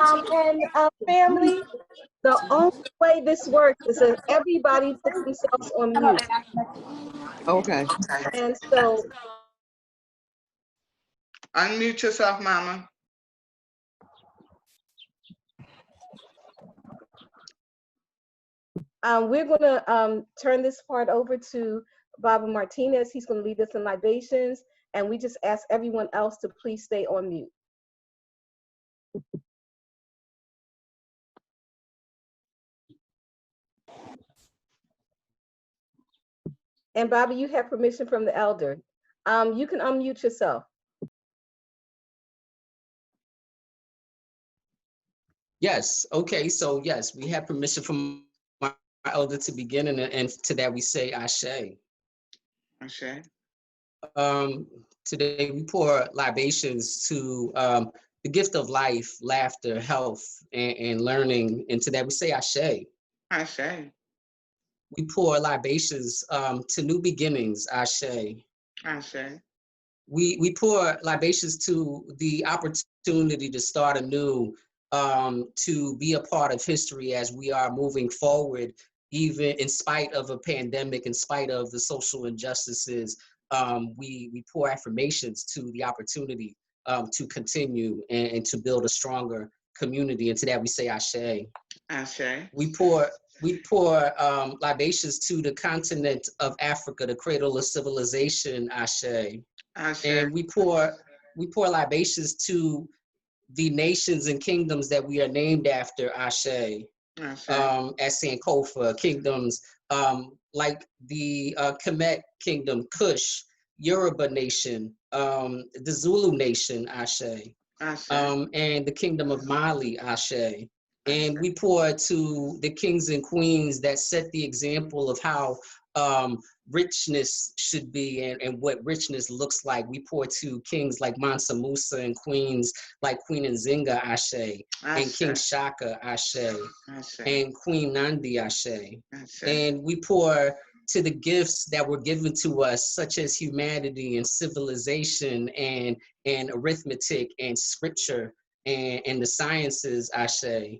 And family, the only way this works is that everybody puts themselves on mute. Okay. And so unmute yourself, Mama. we're going to turn this part over to Baba Martinez. He's going to lead us in libations. And we just ask everyone else to please stay on mute. And Baba, you have permission from the elder. You can unmute yourself. Yes. Okay. So yes, we have permission from our elder to begin, and to that we say Ashe. Ashe. Today we pour libations to the gift of life, laughter, health, and learning, and to that we say Ashe. Ashe. We pour libations to new beginnings, Ashe. Ashe. We pour libations to the opportunity to start anew, to be a part of history as we are moving forward, even in spite of a pandemic, in spite of the social injustices. We pour affirmations to the opportunity to continue and to build a stronger community. And to that we say Ashe. Ashe. We pour libations to the continent of Africa, the cradle of civilization, Ashe. Ashe. And we pour libations to the nations and kingdoms that we are named after, Ashe. Ashe. As Sankofa, kingdoms like the Kemet Kingdom, Kush, Yoruba Nation, the Zulu Nation, Ashe. Ashe. And the Kingdom of Mali, Ashe. And we pour to the kings and queens that set the example of how richness should be and what richness looks like. We pour to kings like Mansa Musa and queens like Queen Nzinga, Ashe, and King Shaka, Ashe, and Queen Nandi, Ashe. And we pour to the gifts that were given to us, such as humanity and civilization and arithmetic and scripture and the sciences, Ashe.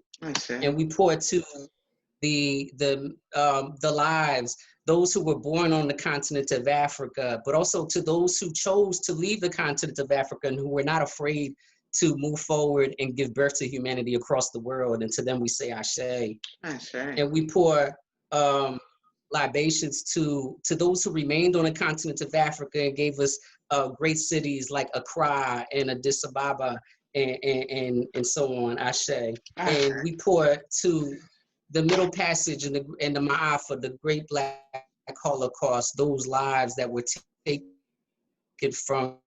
And we pour to the lives, those who were born on the continent of Africa, but also to those who chose to leave the continent of Africa and who were not afraid to move forward and give birth to humanity across the world. And to them we say Ashe. Ashe. And we pour libations to those who remained on the continent of Africa and gave us great cities like Accra and Addis Ababa and so on, Ashe. And we pour to the Middle Passage and the Ma'afa, the Great Black Holocaust, those lives that were taken from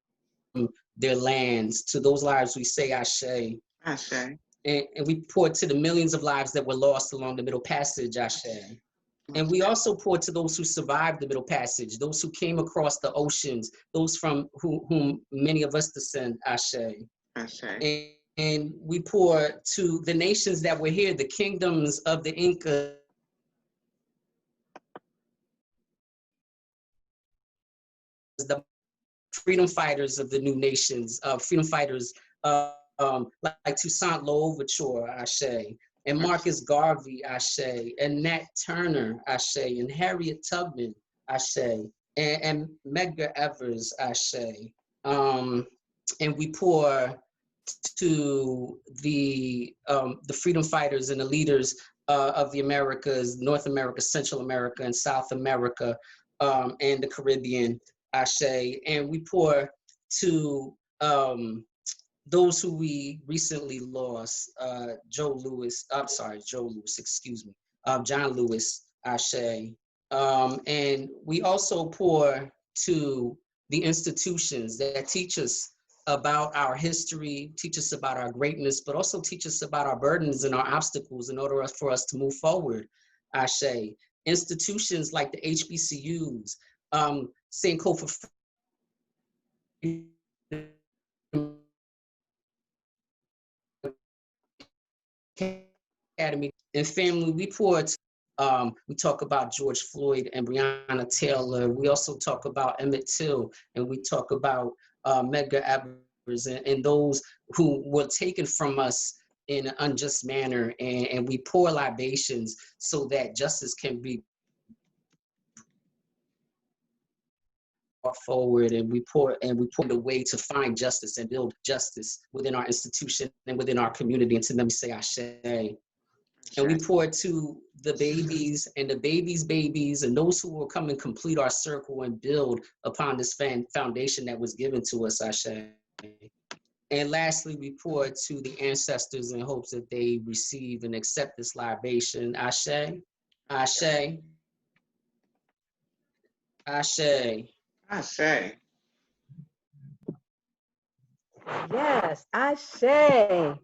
their lands. To those lives we say Ashe. Ashe. And we pour to the millions of lives that were lost along the Middle Passage, Ashe. And we also pour to those who survived the Middle Passage, those who came across the oceans, those from whom many of us descend, Ashe. Ashe. And we pour to the nations that were here, the kingdoms of the Incas, the freedom fighters of the new nations, freedom fighters like Toussaint Louverture, Ashe, and Marcus Garvey, Ashe, and Nat Turner, Ashe, and Harriet Tubman, Ashe, and Medgar Evers, Ashe. And we pour to the freedom fighters and the leaders of the Americas, North America, Central America, and South America, and the Caribbean, Ashe. And we pour to those who we recently lost, John Lewis, John Lewis, Ashe. And we also pour to the institutions that teach us about our history, teach us about our greatness, but also teach us about our burdens and our obstacles in order for us to move forward, Ashe. Institutions like the HBCUs, Sankofa Academy, and family, we talk about George Floyd and Breonna Taylor. We also talk about Emmett Till, and we talk about Medgar Evers and those who were taken from us in an unjust manner, and we pour libations so that justice can be brought forward, and we pour the way to find justice and build justice within our institution and within our community. And to them, we say Ashe. And we pour to the babies and the babies' babies and those who will come and complete our circle and build upon this foundation that was given to us, Ashe. And lastly, we pour to the ancestors in hopes that they receive and accept this libation. Ashe, Ashe, Ashe. Ashe. Yes, Ashe.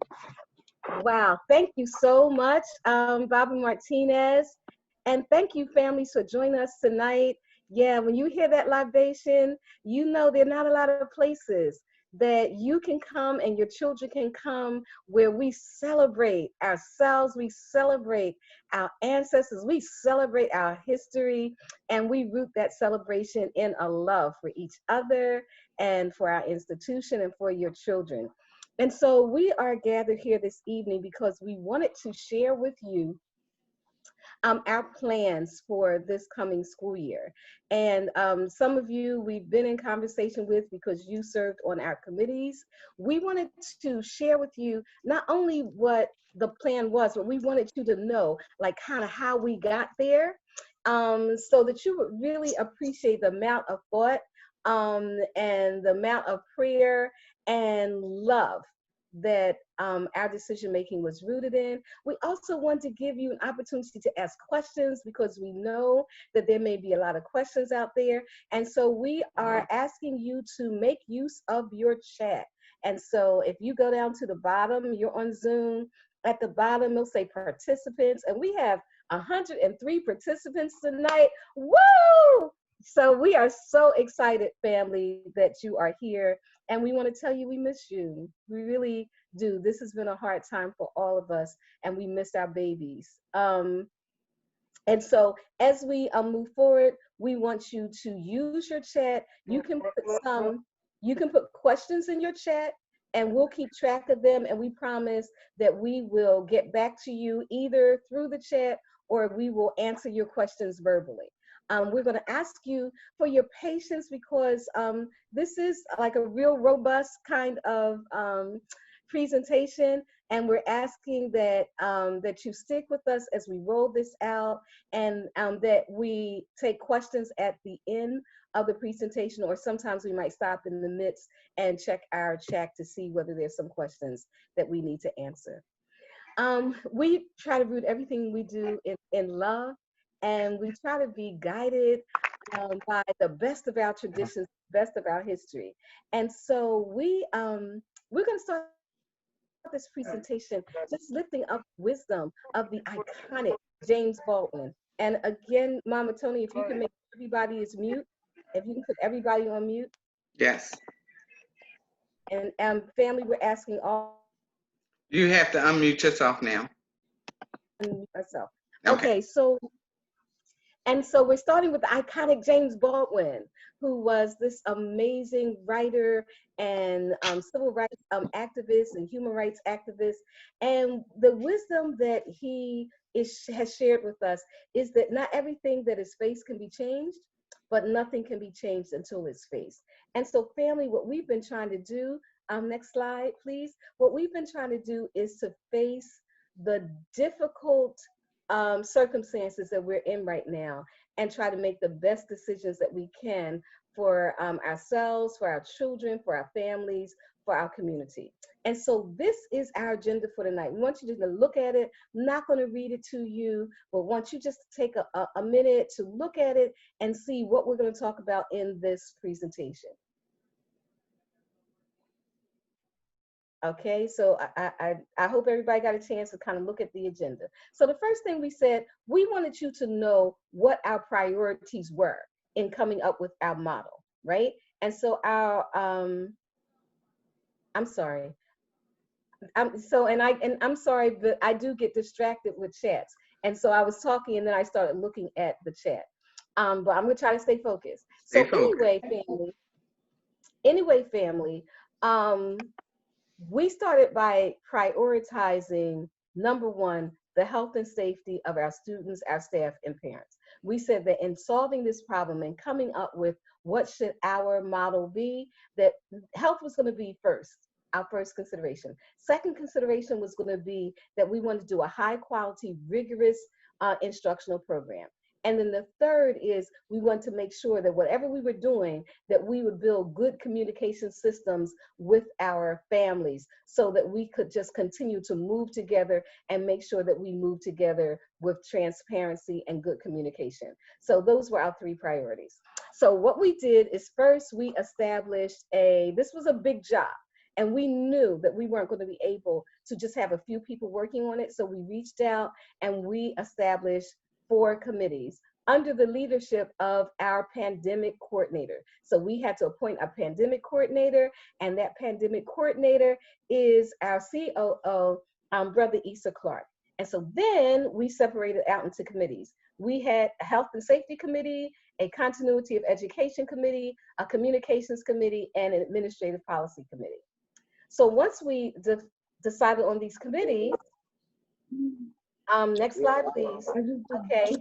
Wow, thank you so much, Bobby Martinez. And thank you, families, for joining us tonight. Yeah, when you hear that libation, you know there are not a lot of places that you can come and your children can come where we celebrate ourselves, we celebrate our ancestors, we celebrate our history, and we root that celebration in a love for each other and for our institution and for your children. And so we are gathered here this evening because we wanted to share with you our plans for this coming school year. And some of you we've been in conversation with because you served on our committees. We wanted to share with you not only what the plan was, but we wanted you to know like kind of how we got there, so that you would really appreciate the amount of thought and the amount of prayer and love that our decision making was rooted in. We also want to give you an opportunity to ask questions because we know that there may be a lot of questions out there. And so we are asking you to make use of your chat. And so if you go down to the bottom, you're on Zoom, at the bottom it'll say participants, and we have 103 participants tonight. Woo! So we are so excited, family, that you are here. And we want to tell you we miss you. We really do. This has been a hard time for all of us, and we missed our babies. And so as we move forward, we want you to use your chat. You can put questions in your chat, and we'll keep track of them. And we promise that we will get back to you either through the chat or we will answer your questions verbally. We're going to ask you for your patience because this is like a real robust kind of presentation, and we're asking that that you stick with us as we roll this out, and that we take questions at the end of the presentation, or sometimes we might stop in the midst and check our chat to see whether there's some questions that we need to answer. We try to root everything we do in love, and we try to be guided by the best of our traditions, best of our history. And so we're going to start this presentation just lifting up wisdom of the iconic James Baldwin. And again, Mama Tony, if you can make everybody is mute, if you can put everybody on mute. Yes. And family, we're asking all. You have to unmute yourself now. Myself. Okay. Okay, so we're starting with the iconic James Baldwin, who was this amazing writer and civil rights activist and human rights activist. And the wisdom that he has shared with us is that not everything that is faced can be changed, but nothing can be changed until it's faced. And so family, what we've been trying to do, next slide, please. What we've been trying to do is to face the difficult circumstances that we're in right now and try to make the best decisions that we can for ourselves, for our children, for our families, for our community. And so this is our agenda for tonight. We want you to look at it. I'm not going to read it to you, but want you just to take a minute to look at it and see what we're going to talk about in this presentation. Okay, so I hope everybody got a chance to kind of look at the agenda. So the first thing we said, we wanted you to know what our priorities were in coming up with our model, right? And so our, I'm sorry. I'm sorry, but I do get distracted with chats. And so I was talking and then I started looking at the chat. But I'm gonna try to stay focused. So anyway, family, we started by prioritizing, number one, the health and safety of our students, our staff, and parents. We said that in solving this problem and coming up with what should our model be, that health was going to be first, our first consideration. Second consideration was going to be that we wanted to do a high quality, rigorous instructional program. And then the third is we want to make sure that whatever we were doing, that we would build good communication systems with our families so that we could just continue to move together and make sure that we move together with transparency and good communication. So those were our three priorities. So what we did is first we established this was a big job. And we knew that we weren't going to be able to just have a few people working on it. So we reached out and we established 4 committees under the leadership of our pandemic coordinator. So we had to appoint a pandemic coordinator, and that pandemic coordinator is our COO, Brother Issa Clark. And so then we separated out into committees. We had a health and safety committee, a continuity of education committee, a communications committee, and an administrative policy committee. So once we decided on these committees, next slide, please. Okay,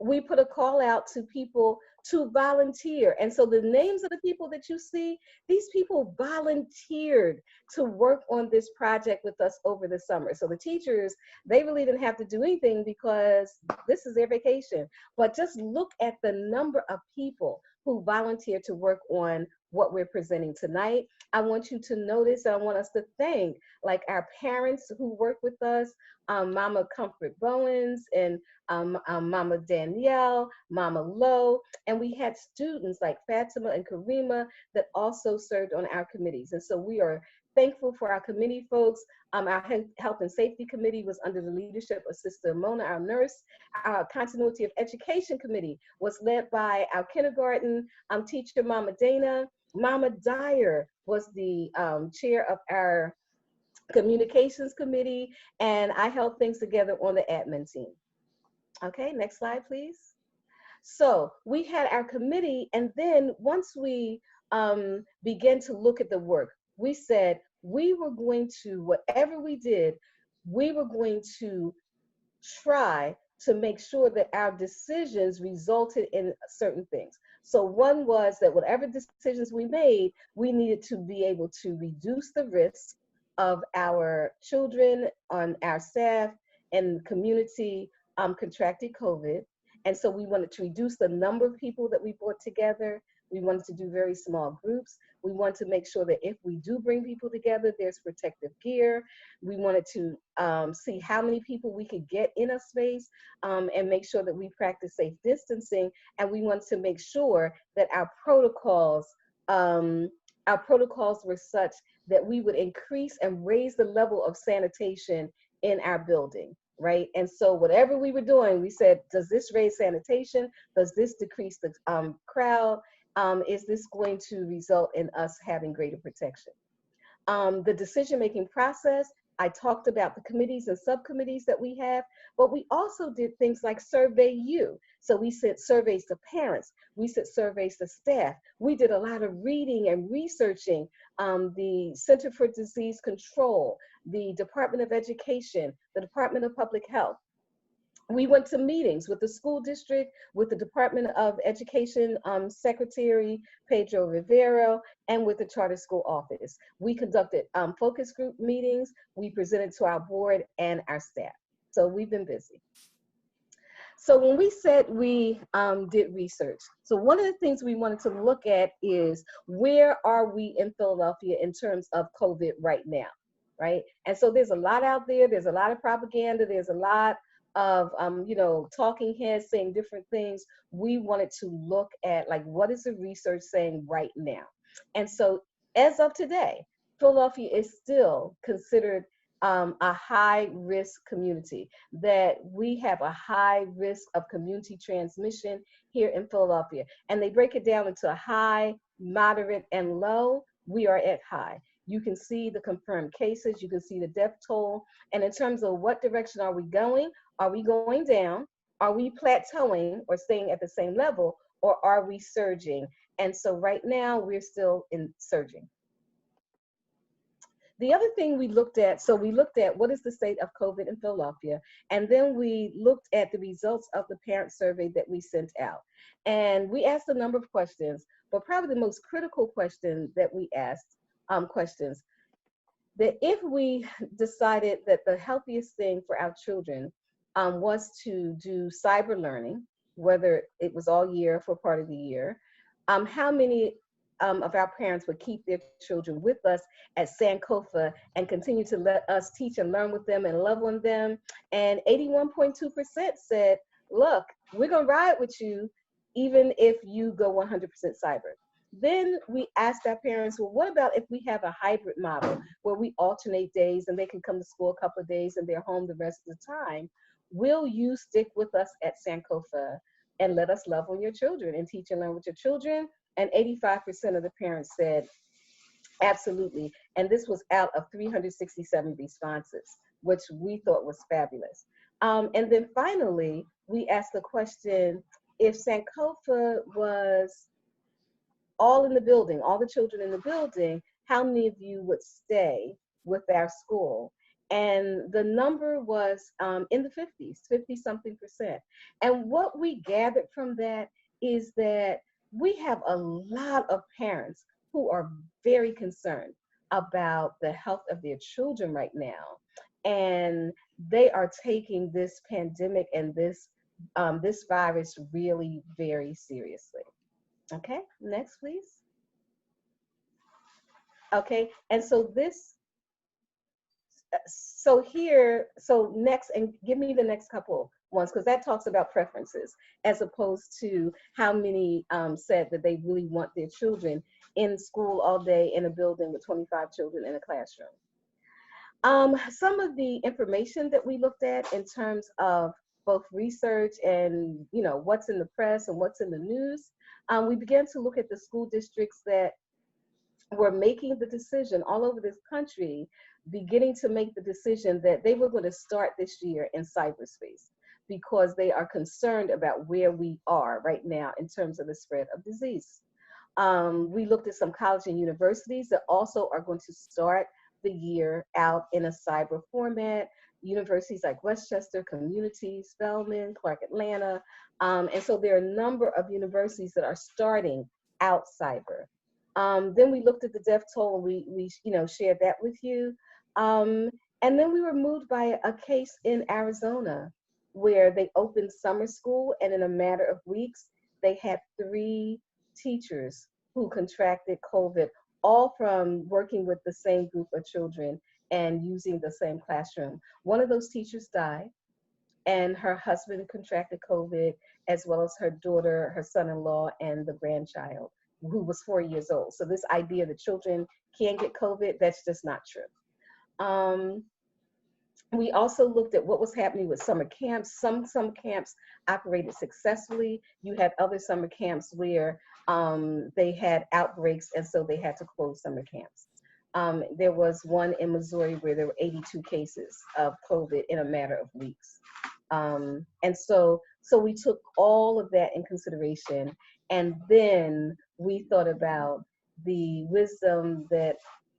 we put a call out to people to volunteer. And so the names of the people that you see, these people volunteered to work on this project with us over the summer. So the teachers, they really didn't have to do anything because this is their vacation. But just look at the number of people who volunteered to work on what we're presenting tonight. I want you to notice, I want us to thank like our parents who work with us, Mama Comfort Bowens and Mama Danielle, Mama Lo, and we had students like Fatima and Karima that also served on our committees. And so we are thankful for our committee folks. Our health and safety committee was under the leadership of Sister Mona, our nurse. Our continuity of education committee was led by our kindergarten teacher, Mama Dana. Mama Dyer was the chair of our communications committee, and I held things together on the admin team. Okay, next slide, please. So we had our committee, and then once we began to look at the work, we said we were going to, whatever we did, we were going to try to make sure that our decisions resulted in certain things. So one was that whatever decisions we made, we needed to be able to reduce the risk of our children on our staff and community contracted COVID. And so we wanted to reduce the number of people that we brought together. We wanted to do very small groups. We want to make sure that if we do bring people together, there's protective gear. We wanted to see how many people we could get in a space and make sure that we practice safe distancing. And we want to make sure that our protocols were such that we would increase and raise the level of sanitation in our building, right? And so whatever we were doing, we said, does this raise sanitation? Does this decrease the crowd? Is this going to result in us having greater protection? The decision-making process, I talked about the committees and subcommittees that we have, but we also did things like survey you. So we sent surveys to parents, we sent surveys to staff. We did a lot of reading and researching the Center for Disease Control, the Department of Education, the Department of Public Health. We went to meetings with the school district, with the Department of Education Secretary Pedro Rivero, and with the charter school office. We conducted focus group meetings. We presented to our board and our staff. So we've been busy. So when we said we did research, so one of the things we wanted to look at is where are we in Philadelphia in terms of COVID right now, right? And so there's a lot out there. There's a lot of propaganda. There's a lot of talking heads saying different things. We wanted to look at like, what is the research saying right now? And so as of today, Philadelphia is still considered a high risk community, that we have a high risk of community transmission here in Philadelphia. And they break it down into high, moderate, and low. We are at high. You can see the confirmed cases, you can see the death toll. And in terms of what direction are we going down? Are we plateauing or staying at the same level, or are we surging? And so right now we're still in surging. The other thing we looked at, so we looked at what is the state of COVID in Philadelphia, and then we looked at the results of the parent survey that we sent out. And we asked a number of questions, but probably the most critical question that we asked, questions, that if we decided that the healthiest thing for our children was to do cyber learning, whether it was all year for part of the year, how many of our parents would keep their children with us at Sankofa and continue to let us teach and learn with them and love on them? And 81.2% said, look, we're gonna ride with you even if you go 100% cyber. Then we asked our parents, well, what about if we have a hybrid model where we alternate days and they can come to school a couple of days and they're home the rest of the time? Will you stick with us at Sankofa and let us love on your children and teach and learn with your children? And 85% of the parents said, absolutely. And this was out of 367 responses, which we thought was fabulous. And then finally, we asked the question, if Sankofa was all in the building, all the children in the building, how many of you would stay with our school? And the number was in the 50s, 50 something percent. And what we gathered from that is that we have a lot of parents who are very concerned about the health of their children right now. And they are taking this pandemic and this virus really very seriously. Okay, next, please. Okay, and so so next, and give me the next couple ones, because that talks about preferences as opposed to how many said that they really want their children in school all day in a building with 25 children in a classroom. Some of the information that we looked at in terms of both research and what's in the press and what's in the news, we began to look at the school districts that were making the decision all over this country, beginning to make the decision that they were going to start this year in cyberspace because they are concerned about where we are right now in terms of the spread of disease. We looked at some colleges and universities that also are going to start the year out in a cyber format. Universities like Westchester, Community, Spelman, Clark Atlanta. And so there are a number of universities that are starting out cyber. Then we looked at the death toll and we shared that with you. And then we were moved by a case in Arizona where they opened summer school, and in a matter of weeks, they had 3 teachers who contracted COVID, all from working with the same group of children and using the same classroom. One of those teachers died, and her husband contracted COVID, as well as her daughter, her son-in-law, and the grandchild, who was 4 years old. So this idea that children can get COVID, that's just not true. We also looked at what was happening with summer camps. Some camps operated successfully. You had other summer camps where they had outbreaks, and so they had to close summer camps. There was one in Missouri where there were 82 cases of COVID in a matter of weeks. And so we took all of that in consideration, and then we thought about the wisdom that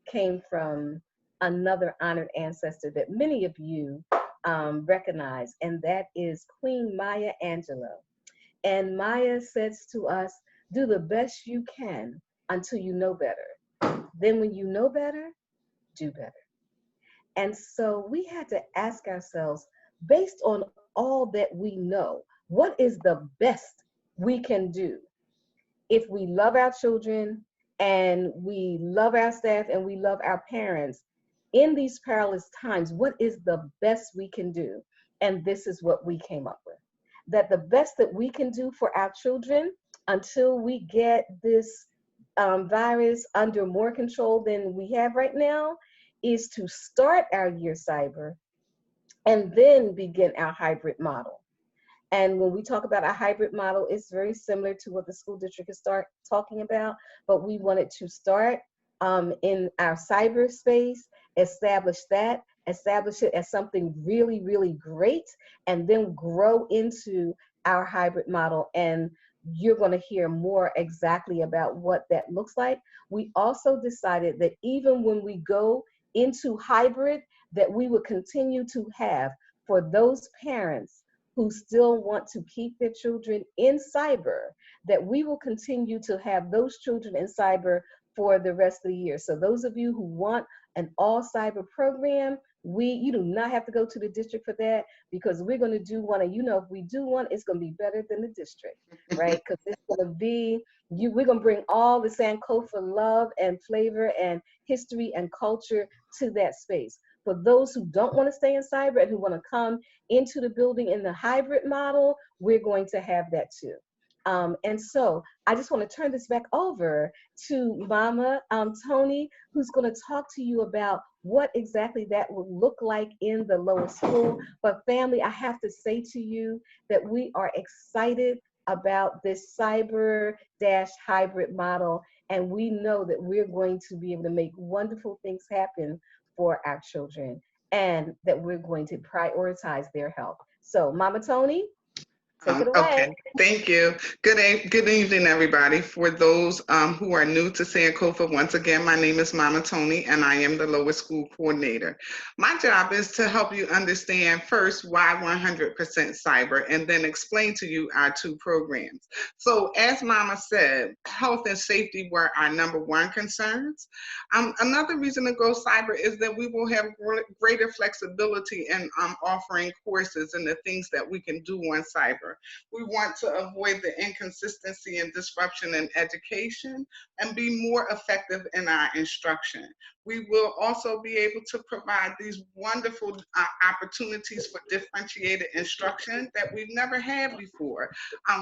came from another honored ancestor that many of you recognize, and that is Queen Maya Angelou. And Maya says to us, do the best you can until you know better. Then when you know better, do better. And so we had to ask ourselves, based on all that we know, what is the best we can do if we love our children and we love our staff and we love our parents in these perilous times? What is the best we can do? And this is what we came up with. That the best that we can do for our children until we get this virus under more control than we have right now is to start our year cyber and then begin our hybrid model. And when we talk about a hybrid model, it's very similar to what the school district is talking about, but we wanted to start in our cyberspace, establish it as something really, really great, and then grow into our hybrid model. And you're going to hear more exactly about what that looks like. We also decided that even when we go into hybrid, that we would continue to have for those parents who still want to keep their children in cyber, that we will continue to have those children in cyber for the rest of the year. So those of you who want an all cyber program, you do not have to go to the district for that, because we're going to do one, and if we do one, it's going to be better than the district, right? Because it's going to be we're going to bring all the Sankofa love and flavor and history and culture to that space. For those who don't want to stay in cyber and who want to come into the building in the hybrid model, we're going to have that too. And so I just want to turn this back over to Mama Tony, who's going to talk to you about what exactly that will look like in the lower school. But family, I have to say to you that we are excited about this cyber-hybrid model, and we know that we're going to be able to make wonderful things happen for our children, and that we're going to prioritize their health. So Mama Tony, take it away. Okay, thank you. Good evening, everybody. For those who are new to Sankofa, once again, my name is Mama Tony, and I am the lower school coordinator. My job is to help you understand first why 100% cyber, and then explain to you our two programs. So as Mama said, health and safety were our number one concerns. Another reason to go cyber is that we will have greater flexibility in offering courses and the things that we can do on cyber. We want to avoid the inconsistency and disruption in education and be more effective in our instruction. We will also be able to provide these wonderful opportunities for differentiated instruction that we've never had before.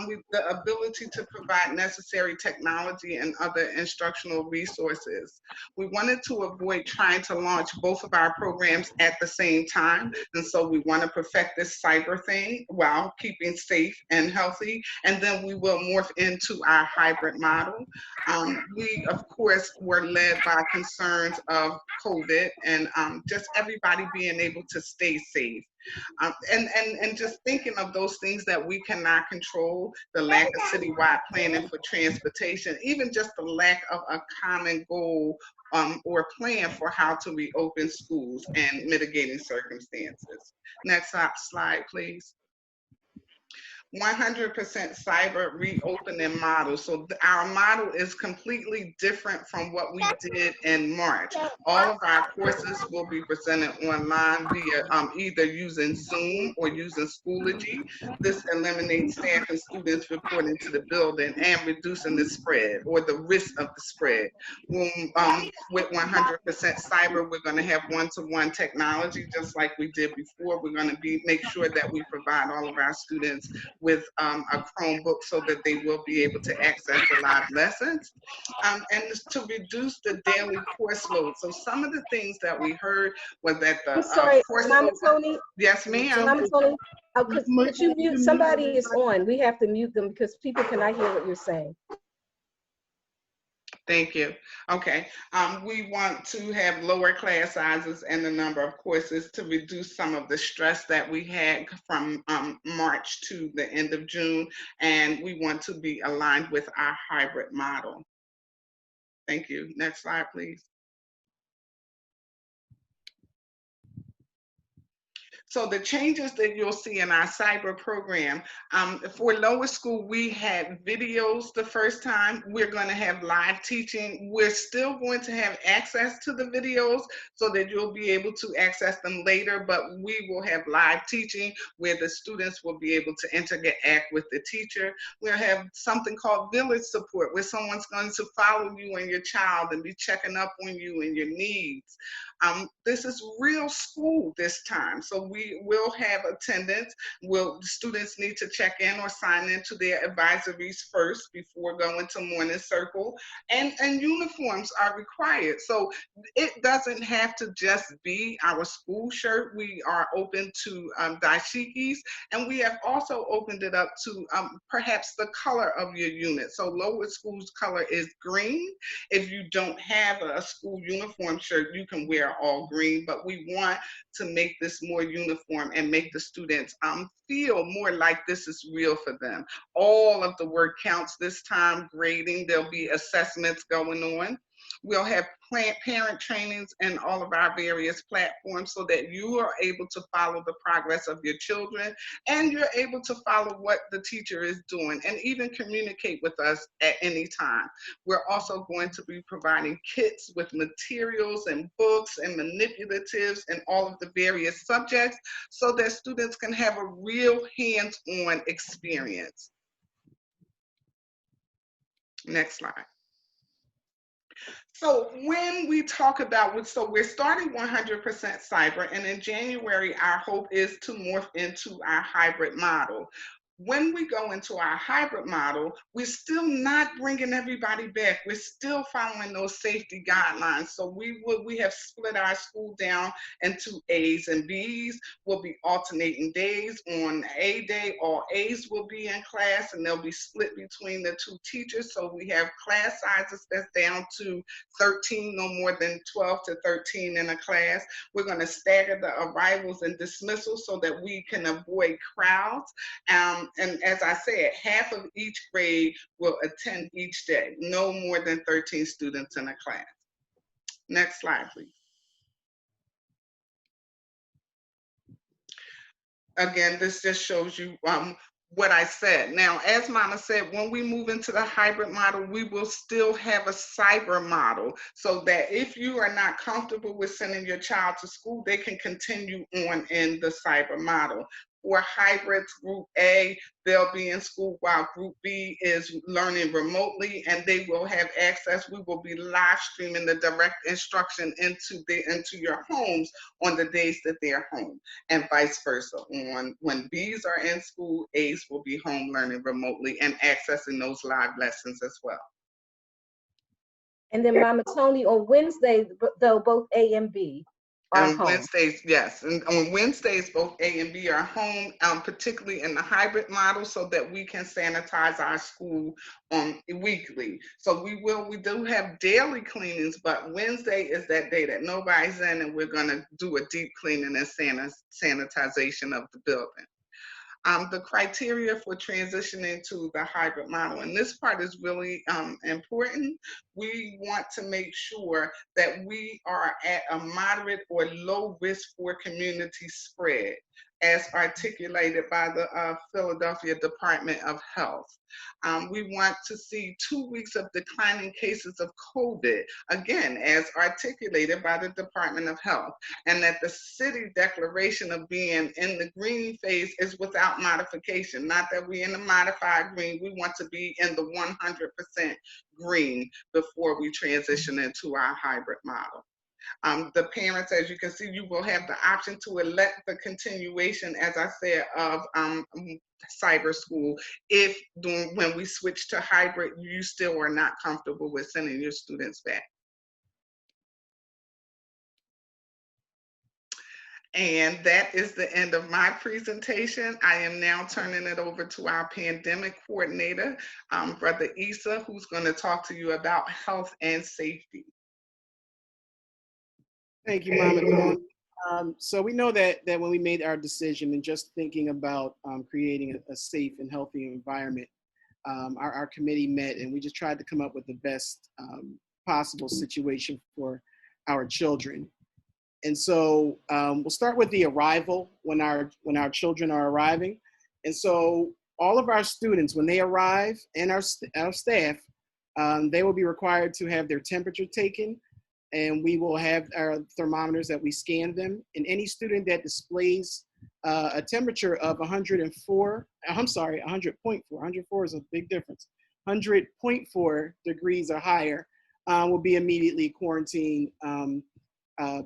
With the ability to provide necessary technology and other instructional resources. We wanted to avoid trying to launch both of our programs at the same time. And so we want to perfect this cyber thing while keeping safe and healthy. And then we will morph into our hybrid model. We, of course, were led by concerns of COVID and just everybody being able to stay safe. And just thinking of those things that we cannot control, the lack of citywide planning for transportation, even just the lack of a common goal or plan for how to reopen schools and mitigating circumstances. Next slide, please. 100% cyber reopening model. So our model is completely different from what we did in March. All of our courses will be presented online via either using Zoom or using Schoology. This eliminates staff and students reporting to the building and reducing the spread or the risk of the spread. With 100% cyber, we're going to have one-to-one technology just like we did before. We're going to make sure that we provide all of our students with a Chromebook so that they will be able to access the live lessons, and to reduce the daily course load. So some of the things that we heard was that the course Mama load. Tony. Yes, ma'am. Mama Tony, could you mute? Somebody is on. We have to mute them because people cannot hear what you're saying. Thank you. Okay. We want to have lower class sizes and the number of courses to reduce some of the stress that we had from March to the end of June. And we want to be aligned with our hybrid model. Thank you. Next slide, please. So the changes that you'll see in our cyber program, for lower school, we had videos the first time. We're going to have live teaching. We're still going to have access to the videos so that you'll be able to access them later, but we will have live teaching where the students will be able to interact with the teacher. We'll have something called village support where someone's going to follow you and your child and be checking up on you and your needs. This is real school this time, so we will have attendance. Students need to check in or sign into their advisories first before going to morning circle, and uniforms are required. So it doesn't have to just be our school shirt. We are open to dashikis, and we have also opened it up to perhaps the color of your unit. So lower school's color is green. If you don't have a school uniform shirt, you can wear all green, but we want to make this more uniform and make the students feel more like this is real for them. All of the work counts this time, grading, there'll be assessments going on. We'll have parent trainings in all of our various platforms so that you are able to follow the progress of your children, and you're able to follow what the teacher is doing and even communicate with us at any time. We're also going to be providing kits with materials and books and manipulatives and all of the various subjects so that students can have a real hands-on experience. Next slide. So when we talk about, so we're starting 100% cyber, and in January, our hope is to morph into our hybrid model. When we go into our hybrid model, we're still not bringing everybody back. We're still following those safety guidelines. So we have split our school down into A's and B's. We'll be alternating days. On A day, all A's will be in class, and they'll be split between the two teachers. So we have class sizes that's down to 13, no more than 12 to 13 in a class. We're going to stagger the arrivals and dismissals so that we can avoid crowds. And as I said, half of each grade will attend each day, no more than 13 students in a class. Next slide, please. Again, this just shows you what I said. Now, as Mama said, when we move into the hybrid model, we will still have a cyber model so that if you are not comfortable with sending your child to school, they can continue on in the cyber model. For hybrids, Group A, they'll be in school while Group B is learning remotely, and they will have access. We will be live streaming the direct instruction into your homes on the days that they're home, and vice versa. When B's are in school, A's will be home learning remotely and accessing those live lessons as well. And then Mama Tony, on Wednesdays, though, both A and B are On home. Wednesdays, yes. And on Wednesdays, both A and B are home, particularly in the hybrid model, so that we can sanitize our school weekly. So we do have daily cleanings, but Wednesday is that day that nobody's in, and we're going to do a deep cleaning and sanitization of the building. The criteria for transitioning to the hybrid model, and this part is really important. We want to make sure that we are at a moderate or low risk for community spread, as articulated by the Philadelphia Department of Health. We want to see 2 weeks of declining cases of COVID, again, as articulated by the Department of Health, and that the city declaration of being in the green phase is without modification. Not that we're in the modified green, we want to be in the 100% green before we transition into our hybrid model. The parents, as you can see, you will have the option to elect the continuation, as I said, of cyber school if when we switch to hybrid, you still are not comfortable with sending your students back. And that is the end of my presentation. I am now turning it over to our pandemic coordinator, Brother Issa, who's going to talk to you about health and safety. Thank you, Mama. So we know that when we made our decision and just thinking about creating a safe and healthy environment, our committee met and we just tried to come up with the best possible situation for our children. And so we'll start with the arrival when our children are arriving. And so all of our students, when they arrive, and our staff, they will be required to have their temperature taken, and we will have our thermometers that we scan them. And any student that displays a temperature of 104, I'm sorry, 100.4, 104 is a big difference, 100.4 degrees or higher will be immediately quarantined,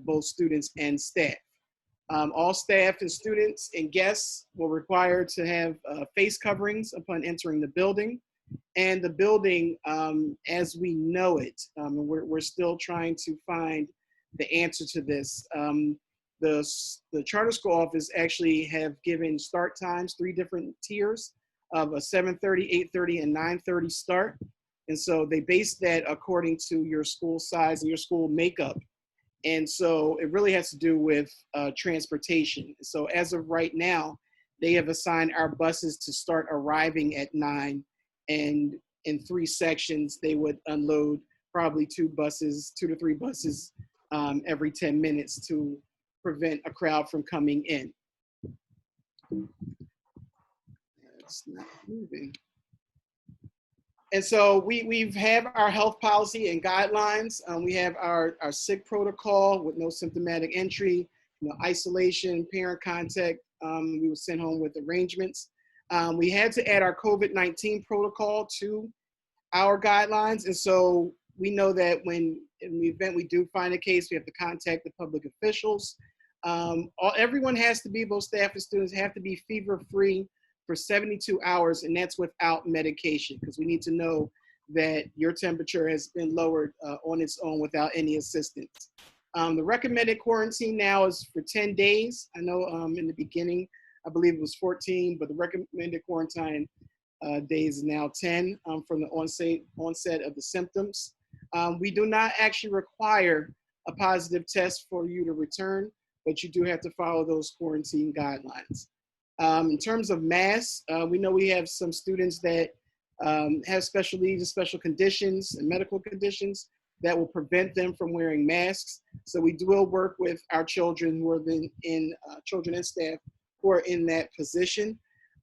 both students and staff. All staff and students and guests will require to have face coverings upon entering the building. And the building, as we know it, we're still trying to find the answer to this. The charter school office actually have given start times, 3 different tiers of a 7:30, 8:30, and 9:30 start. And so they base that according to your school size and your school makeup. And so it really has to do with transportation. So as of right now, they have assigned our buses to start arriving at 9, and in 3 sections, they would unload probably 2 to 3 buses every 10 minutes to prevent a crowd from coming in. It's not moving. And so we have our health policy and guidelines. We have our sick protocol with no symptomatic entry, isolation, parent contact. We were sent home with arrangements. We had to add our COVID-19 protocol to our guidelines. And so we know that when in the event we do find a case, we have to contact the public officials. Everyone has to be, both staff and students have to be fever-free for 72 hours, and that's without medication, because we need to know that your temperature has been lowered on its own without any assistance. The recommended quarantine now is for 10 days. I know in the beginning, I believe it was 14, but the recommended quarantine days is now 10 from the onset of the symptoms. We do not actually require a positive test for you to return, but you do have to follow those quarantine guidelines. In terms of masks, we know we have some students that have special needs and special conditions and medical conditions that will prevent them from wearing masks. So we will work with our children who are children and staff who are in that position.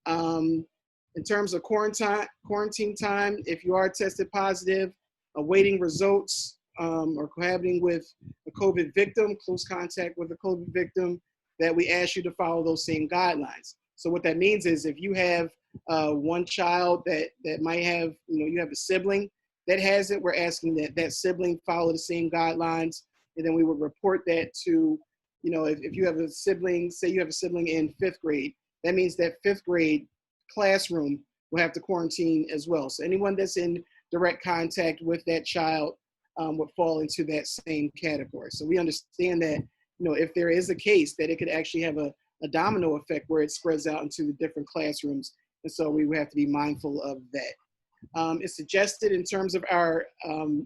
In terms of quarantine time, if you are tested positive, awaiting results, or cohabiting with a COVID victim, close contact with a COVID victim, that we ask you to follow those same guidelines. So what that means is if you have one child that might have, you have a sibling that has it, we're asking that sibling follow the same guidelines, and then we would report that to, if you have a sibling, say you have a sibling in 5th grade, that means that 5th grade classroom will have to quarantine as well. So anyone that's in direct contact with that child would fall into that same category. So we understand that, if there is a case, that it could actually have a domino effect where it spreads out into the different classrooms. And so we would have to be mindful of that. It's suggested in terms of our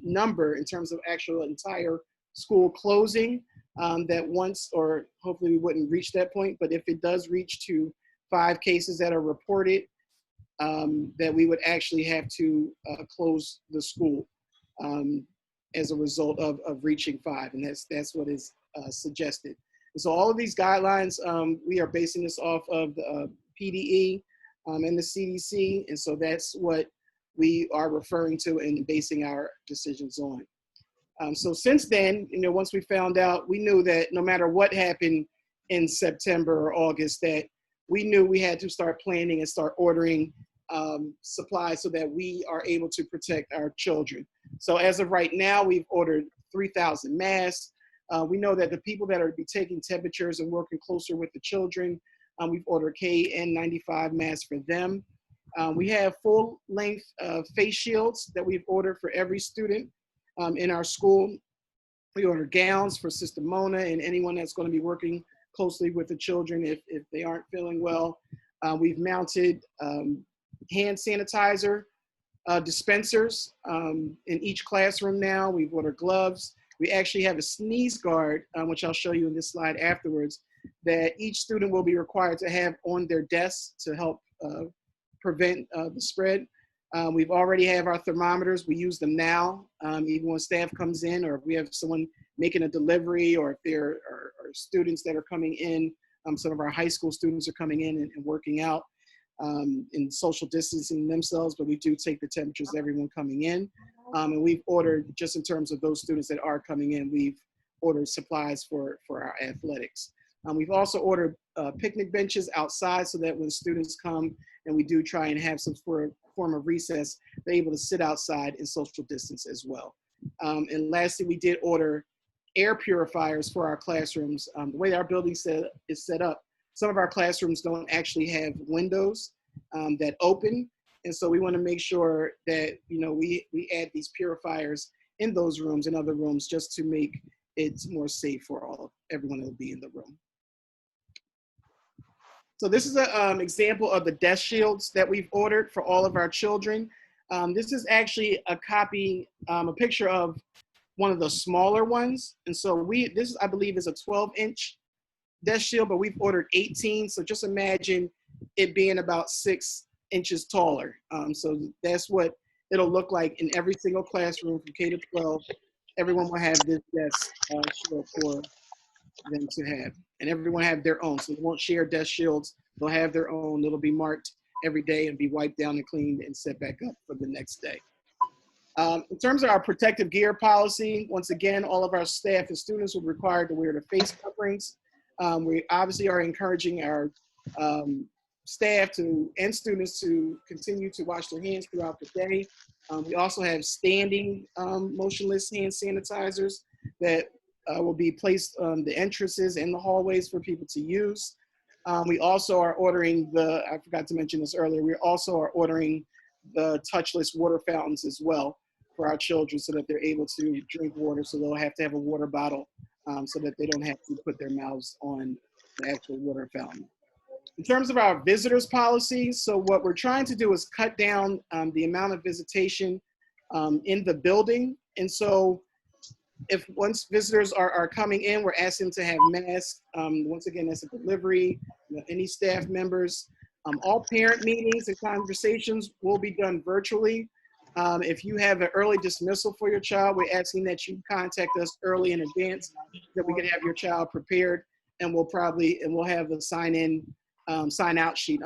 number, in terms of actual entire school closing, that once, or hopefully we wouldn't reach that point, but if it does reach to 5 cases that are reported, that we would actually have to close the school as a result of reaching 5, and that's what is suggested. And so all of these guidelines, we are basing this off of the PDE and the CDC, and so that's what we are referring to and basing our decisions on. So since then, once we found out, we knew that no matter what happened in September or August, that we knew we had to start planning and start ordering supplies so that we are able to protect our children. So as of right now, we've ordered 3,000 masks. We know that the people that are be taking temperatures and working closer with the children, we've ordered KN95 masks for them. We have full-length face shields that we've ordered for every student in our school. We ordered gowns for Sister Mona and anyone that's going to be working closely with the children if they aren't feeling well. We've mounted hand sanitizer dispensers in each classroom now. We've ordered gloves. We actually have a sneeze guard, which I'll show you in this slide afterwards, that each student will be required to have on their desks to help prevent the spread. We've already have our thermometers. We use them now, even when staff comes in, or if we have someone making a delivery, or if there are students that are coming in. Some of our high school students are coming in and working out and social distancing themselves, but we do take the temperatures of everyone coming in. And we've ordered, just in terms of those students that are coming in, we've ordered supplies for our athletics. We've also ordered picnic benches outside so that when students come and we do try and have some form of recess, they're able to sit outside and social distance as well. And lastly, we did order air purifiers for our classrooms. The way our building is set up, some of our classrooms don't actually have windows that open. And so we want to make sure that, we add these purifiers in those rooms and other rooms just to make it more safe for everyone that will be in the room. So this is an example of the desk shields that we've ordered for all of our children. This is actually a copy, a picture of one of the smaller ones. And so this I believe is a 12-inch desk shield, but we've ordered 18. So just imagine it being about 6 inches taller. So that's what it'll look like in every single classroom from K to 12, everyone will have this desk shield for them to have. And everyone have their own. So they won't share desk shields. They'll have their own. It'll be marked every day and be wiped down and cleaned and set back up for the next day. In terms of our protective gear policy, once again, all of our staff and students will be required to wear the face coverings. We obviously are encouraging our staff and students to continue to wash their hands throughout the day. We also have standing motionless hand sanitizers that will be placed on the entrances and the hallways for people to use. We also are ordering I forgot to mention this earlier, we also are ordering the touchless water fountains as well for our children so that they're able to drink water, so they'll have to have a water bottle so that they don't have to put their mouths on the actual water fountain. In terms of our visitors policy, so what we're trying to do is cut down the amount of visitation in the building. And so if once visitors are coming in, we're asking them to have masks. Once again, that's a delivery, any staff members. All parent meetings and conversations will be done virtually. If you have an early dismissal for your child, we're asking that you contact us early in advance so that we can have your child prepared, and we'll have a sign out sheet,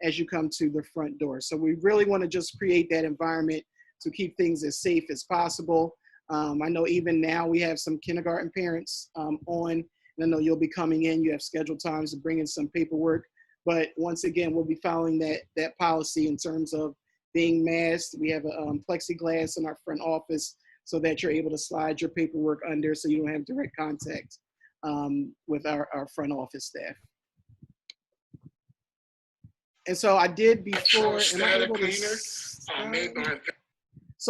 as you come to the front door. So we really want to just create that environment to keep things as safe as possible. I know even now we have some kindergarten parents on, and I know you'll be coming in, you have scheduled times to bring in some paperwork, but once again, we'll be following that policy in terms of being masked. We have a plexiglass in our front office so that you're able to slide your paperwork under so you don't have direct contact with our front office staff. And so I did before, so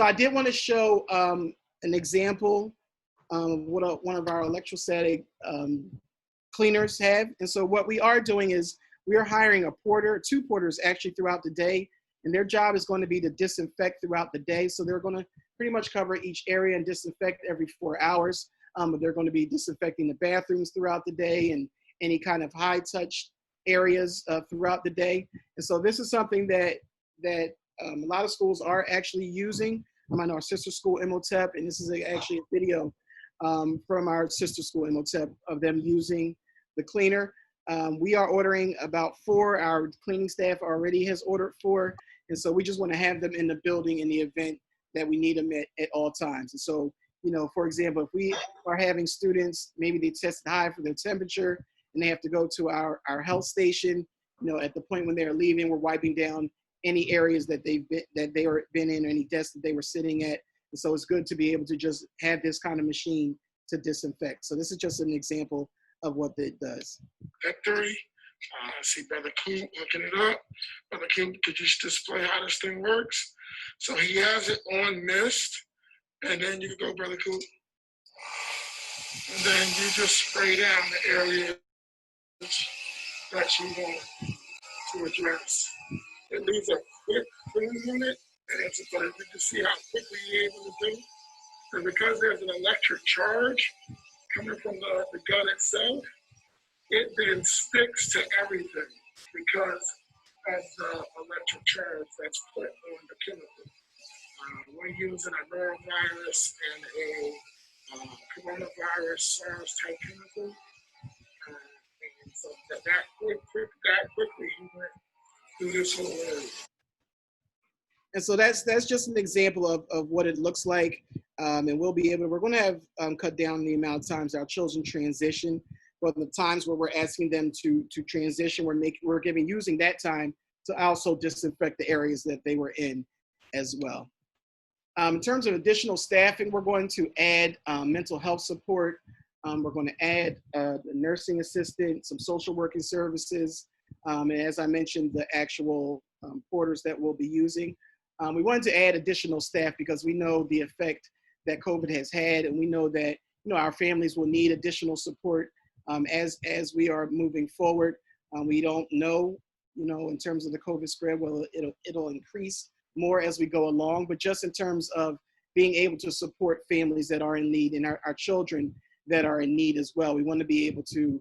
I did want to show an example of what one of our electrostatic cleaners have. And so what we are doing is we are hiring two porters actually throughout the day, and their job is going to be to disinfect throughout the day. So they're going to pretty much cover each area and disinfect every 4 hours. But they're going to be disinfecting the bathrooms throughout the day and any kind of high touch areas throughout the day. And so this is something that a lot of schools are actually using. I know our sister school, Imhotep, and this is actually a video from our sister school, Imhotep, of them using the cleaner. We are ordering about 4. Our cleaning staff already has ordered 4. And so we just want to have them in the building in the event that we need them at all times. And so, for example, if we are having students, maybe they tested high for their temperature and they have to go to our health station, at the point when they're leaving, we're wiping down any areas that they were been in, or any desks that they were sitting at. And so it's good to be able to just have this kind of machine to disinfect. So this is just an example of what it does. Victory. I see Brother Coop looking it up. Brother Coop, could you display how this thing works? So he has it on mist, and then you go, Brother Coop. And then you just spray down the areas that you want to address. It leaves a quick clean unit, and it's so you can see how quickly you're able to do. And because there's an electric charge coming from the gun itself, it then sticks to everything because of the electric charge that's put on the chemical. We're using a norovirus and a coronavirus SARS type chemical. And so that quickly he went through this whole area. And so that's just an example of what it looks like. And we're going to have cut down the amount of times our children transition. But the times where we're asking them to transition, we're using that time to also disinfect the areas that they were in as well. In terms of additional staffing, we're going to add mental health support. We're going to add the nursing assistant, some social working services, and as I mentioned, the actual porters that we'll be using. We wanted to add additional staff because we know the effect that COVID has had, and we know that our families will need additional support as we are moving forward. We don't know, in terms of the COVID spread, well, it'll increase more as we go along, but just in terms of being able to support families that are in need and our children that are in need as well. We want to be able to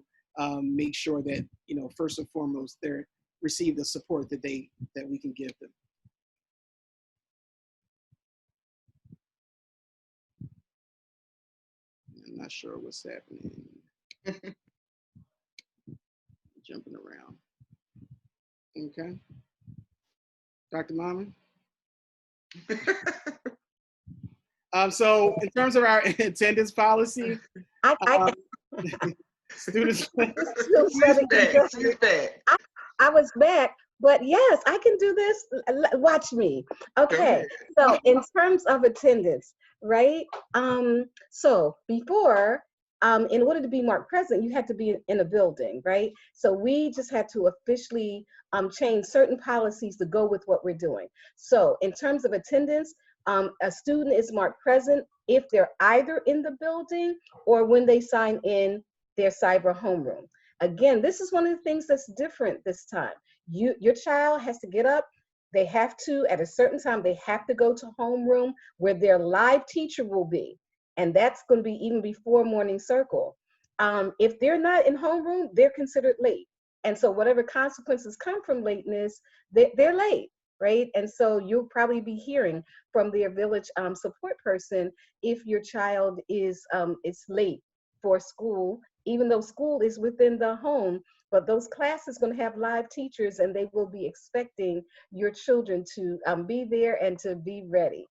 make sure that, first and foremost, they receive the support that we can give them. I'm not sure what's happening. Jumping around. Okay. Dr. Mama? So in terms of our attendance policy, students. She's back. I was back, but yes, I can do this. Watch me. Okay. So in terms of attendance, right? So before, in order to be marked present, you had to be in a building, right? So we just had to officially change certain policies to go with what we're doing. So in terms of attendance, a student is marked present if they're either in the building or when they sign in their cyber homeroom. Again, this is one of the things that's different this time. Your child has to get up. They have to, at a certain time, they have to go to homeroom where their live teacher will be. And that's going to be even before morning circle. If they're not in homeroom, they're considered late. And so whatever consequences come from lateness, they're late, right? And so you'll probably be hearing from their village support person if your child is late for school, even though school is within the home, but those classes going to have live teachers and they will be expecting your children to be there and to be ready.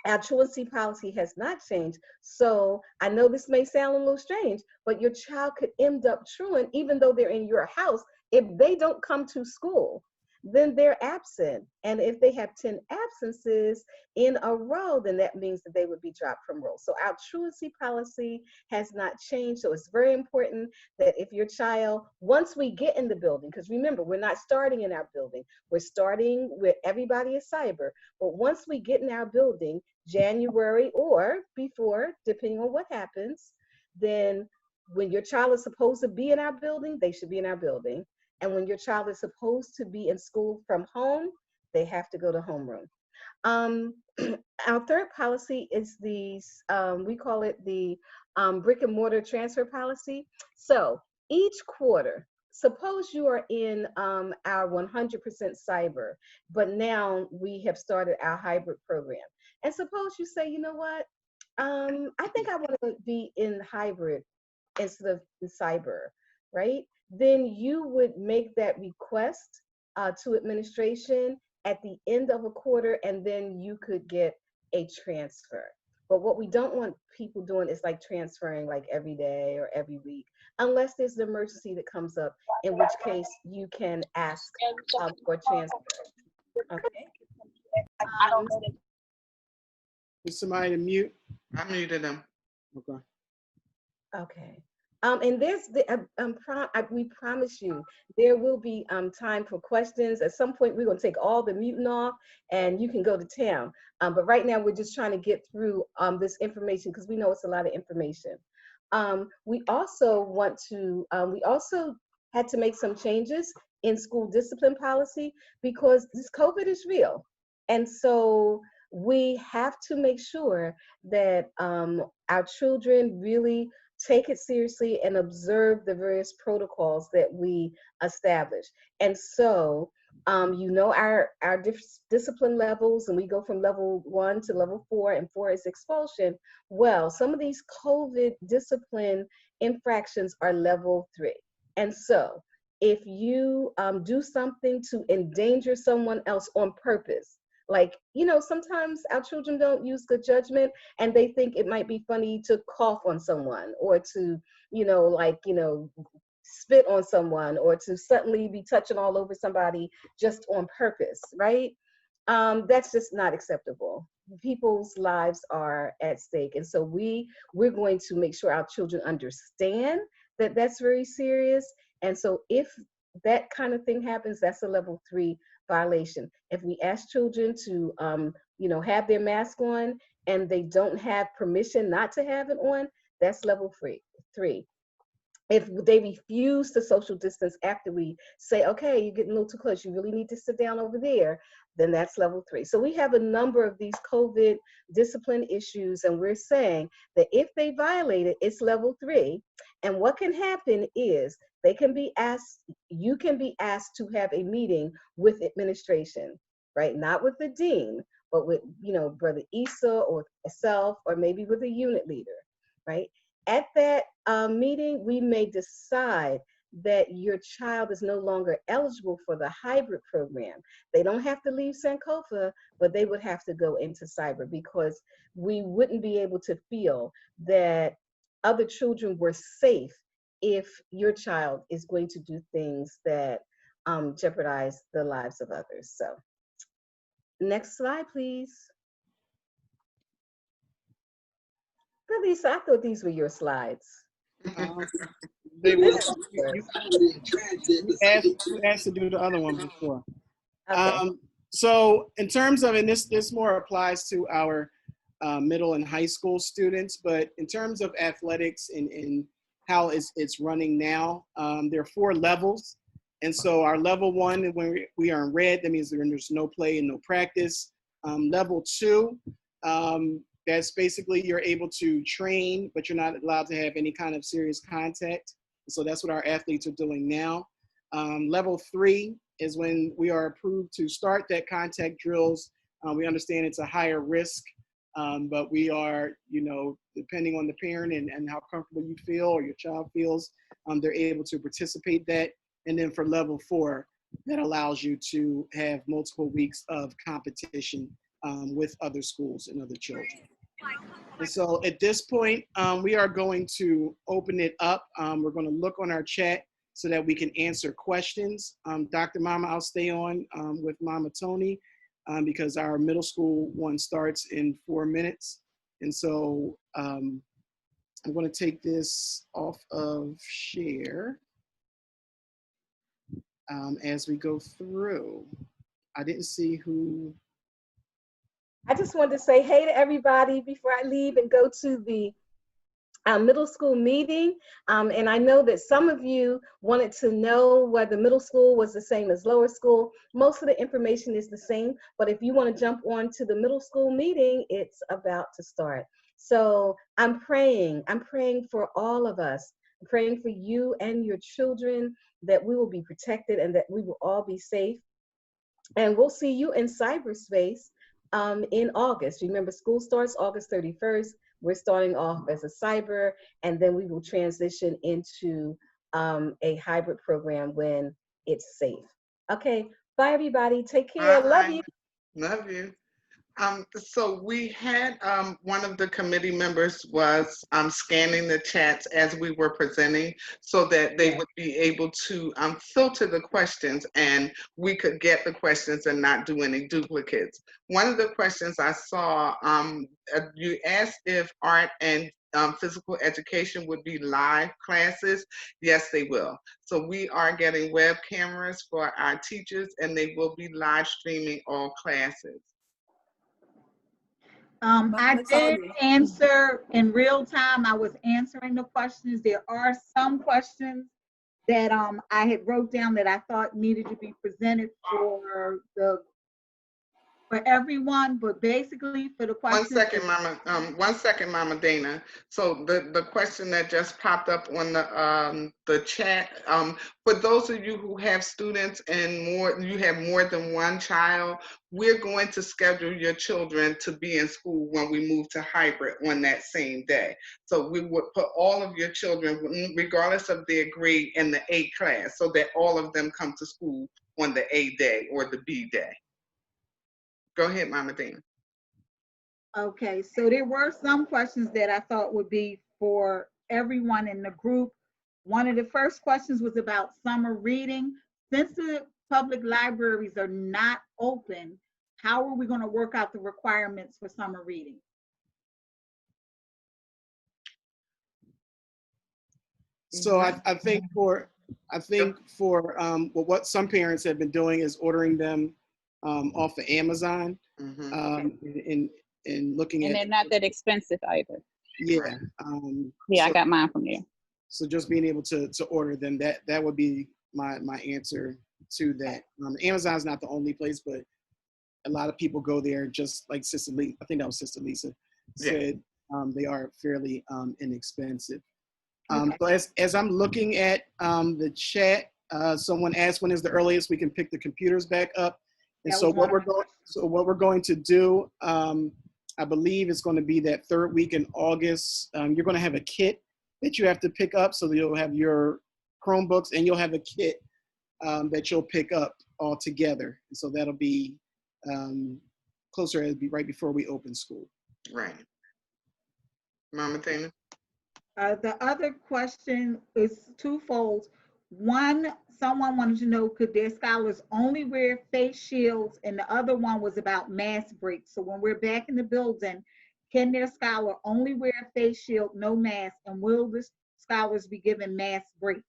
Our truancy policy has not changed. So I know this may sound a little strange, but your child could end up truant even though they're in your house. If they don't come to school, then they're absent. And if they have 10 absences in a row, then that means that they would be dropped from roll. So our truancy policy has not changed. So it's very important that if your child, once we get in the building, because remember, we're not starting in our building, we're starting with everybody is cyber. But once we get in our building, January or before, depending on what happens, then when your child is supposed to be in our building, they should be in our building. And when your child is supposed to be in school from home, they have to go to homeroom. Our third policy is we call it the brick and mortar transfer policy. So each quarter, suppose you are in our 100% cyber, but now we have started our hybrid program. And suppose you say, you know what, I think I want to be in hybrid instead of in cyber, right? Then you would make that request to administration at the end of a quarter, and then you could get a transfer. But what we don't want people doing is like transferring like every day or every week, unless there's an emergency that comes up, in which case you can ask for transfer. Okay. Is somebody to mute? I muted them. Okay. Okay. And there's we promise you there will be time for questions. At some point, we're going to take all the muting off, and you can go to town. But right now, we're just trying to get through this information because we know it's a lot of information. We also had to make some changes in school discipline policy because this COVID is real, and so we have to make sure that our children really take it seriously and observe the various protocols that we establish. And so, our discipline levels, and we go from level 1 to level 4, and 4 is expulsion. Well, some of these COVID discipline infractions are level 3. And so, if you do something to endanger someone else on purpose, like, sometimes our children don't use good judgment and they think it might be funny to cough on someone or to, spit on someone or to suddenly be touching all over somebody just on purpose, right? That's just not acceptable. People's lives are at stake. And so we're going to make sure our children understand that that's very serious. And so if that kind of thing happens, that's a level 3 violation. If we ask children to, have their mask on and they don't have permission not to have it on, that's level 3. If they refuse to social distance after we say, okay, you're getting a little too close, you really need to sit down over there, then that's level 3. So we have a number of these COVID discipline issues, and we're saying that if they violate it, it's level 3. And what can happen is you can be asked to have a meeting with administration, right? Not with the dean, but with, Brother Issa or myself, or maybe with a unit leader. right? At that meeting, we may decide that your child is no longer eligible for the hybrid program. They don't have to leave Sankofa, but they would have to go into cyber, because we wouldn't be able to feel that other children were safe if your child is going to do things that jeopardize the lives of others. So next slide, please. Lisa, I thought these were your slides. They were, This is yours. you asked to do the other one before. Okay. So in terms of, and this more applies to our middle and high school students, but in terms of athletics and how it's running now, there are 4 levels. And so our level 1, when we are in red, that means there's no play and no practice. Level 2, that's basically you're able to train, but you're not allowed to have any kind of serious contact. So that's what our athletes are doing now. Level 3 is when we are approved to start that contact drills. We understand it's a higher risk, but we are, depending on the parent and how comfortable you feel or your child feels, they're able to participate that. And then for level 4, that allows you to have multiple weeks of competition with other schools and other children. And so at this point, we are going to open it up. We're going to look on our chat so that we can answer questions. Dr. Mama, I'll stay on with Mama Tony because our middle school one starts in 4 minutes. And so I'm going to take this off of share as we go through. I didn't see who. I just wanted to say hey to everybody before I leave and go to the middle school meeting. And I know that some of you wanted to know whether middle school was the same as lower school. Most of the information is the same, but if you want to jump on to the middle school meeting, it's about to start. So I'm praying for all of us. I'm praying for you and your children that we will be protected and that we will all be safe. And we'll see you in cyberspace in August. Remember, school starts August 31st. We're starting off as a cyber, and then we will transition into a hybrid program when it's safe. Okay, bye everybody. Take care. Love you. Love you. So we had one of the committee members was scanning the chats as we were presenting so that they would be able to filter the questions and we could get the questions and not do any duplicates. One of the questions I saw, you asked if art and physical education would be live classes. Yes, they will. So we are getting web cameras for our teachers and they will be live streaming all classes. I did answer in real time. I was answering the questions. There are some questions that I had wrote down that I thought needed to be presented for everyone, but basically for the questions. 1 second, Mama Dana. So the question that just popped up on the chat, for those of you who have students and you have more than one child, we're going to schedule your children to be in school when we move to hybrid on that same day. So we would put all of your children, regardless of their grade, in the A class so that all of them come to school on the A day or the B day. Go ahead, Mama Dana. Okay, so there were some questions that I thought would be for everyone in the group. One of the first questions was about summer reading. Since the public libraries are not open, how are we going to work out the requirements for summer reading? So I think for what some parents have been doing is ordering them off of Amazon and looking at. And they're not that expensive either. Yeah. Yeah, I got mine from there. So just being able to order them, that would be my answer to that. Amazon's not the only place, but a lot of people go there, just like Sister Lisa, I think that was Sister Lisa said, they are fairly inexpensive. But as I'm looking at the chat, someone asked when is the earliest we can pick the computers back up. And so what we're going to do I believe it's going to be that third week in August. You're going to have a kit that you have to pick up. So you'll have your Chromebooks and you'll have a kit that you'll pick up all together. And so that'll be closer, it'll be right before we open school. Right. Mama Tina? The other question is twofold. One, someone wanted to know, could their scholars only wear face shields? And the other one was about mask breaks. So when we're back in the building, can their scholar only wear a face shield, no mask? And will the scholars be given mask breaks?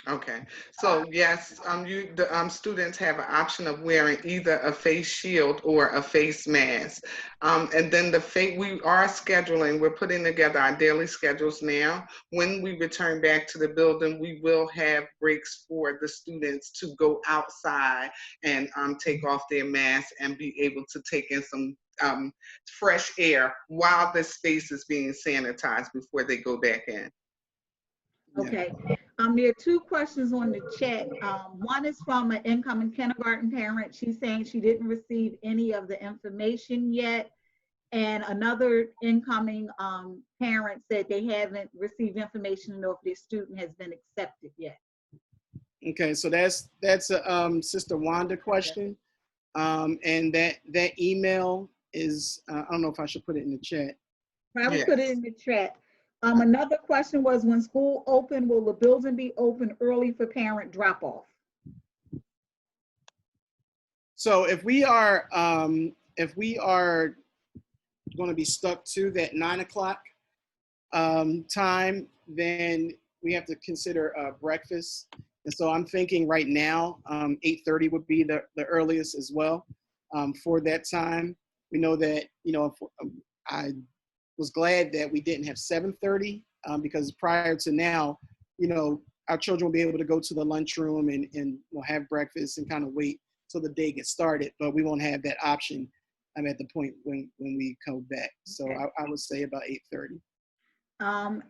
Okay, so yes, the students have an option of wearing either a face shield or a face mask. And then we are scheduling, we're putting together our daily schedules now. When we return back to the building, we will have breaks for the students to go outside and take off their masks and be able to take in some fresh air while the space is being sanitized before they go back in. Okay. There are two questions on the chat. One is from an incoming kindergarten parent. She's saying she didn't receive any of the information yet. And another incoming parent said they haven't received information to know if their student has been accepted yet. Okay, so that's a Sister Wanda question. And that email is, I don't know if I should put it in the chat. Probably Yes. put it in the chat. Another question was, when school open, will the building be open early for parent drop off? So if we are going to be stuck to that 9 o'clock time, then we have to consider breakfast. And so I'm thinking right now, 8:30 would be the earliest as well for that time. We know that, I was glad that we didn't have 7:30 because prior to now, our children will be able to go to the lunchroom and have breakfast and kind of wait till the day gets started, but we won't have that option at the point when we come back. So Okay. I would say about 8:30.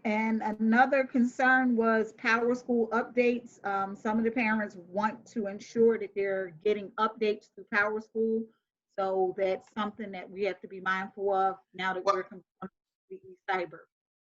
And another concern was Power School updates. Some of the parents want to ensure that they're getting updates through Power School. So that's something that we have to be mindful of now that we're completely cyber.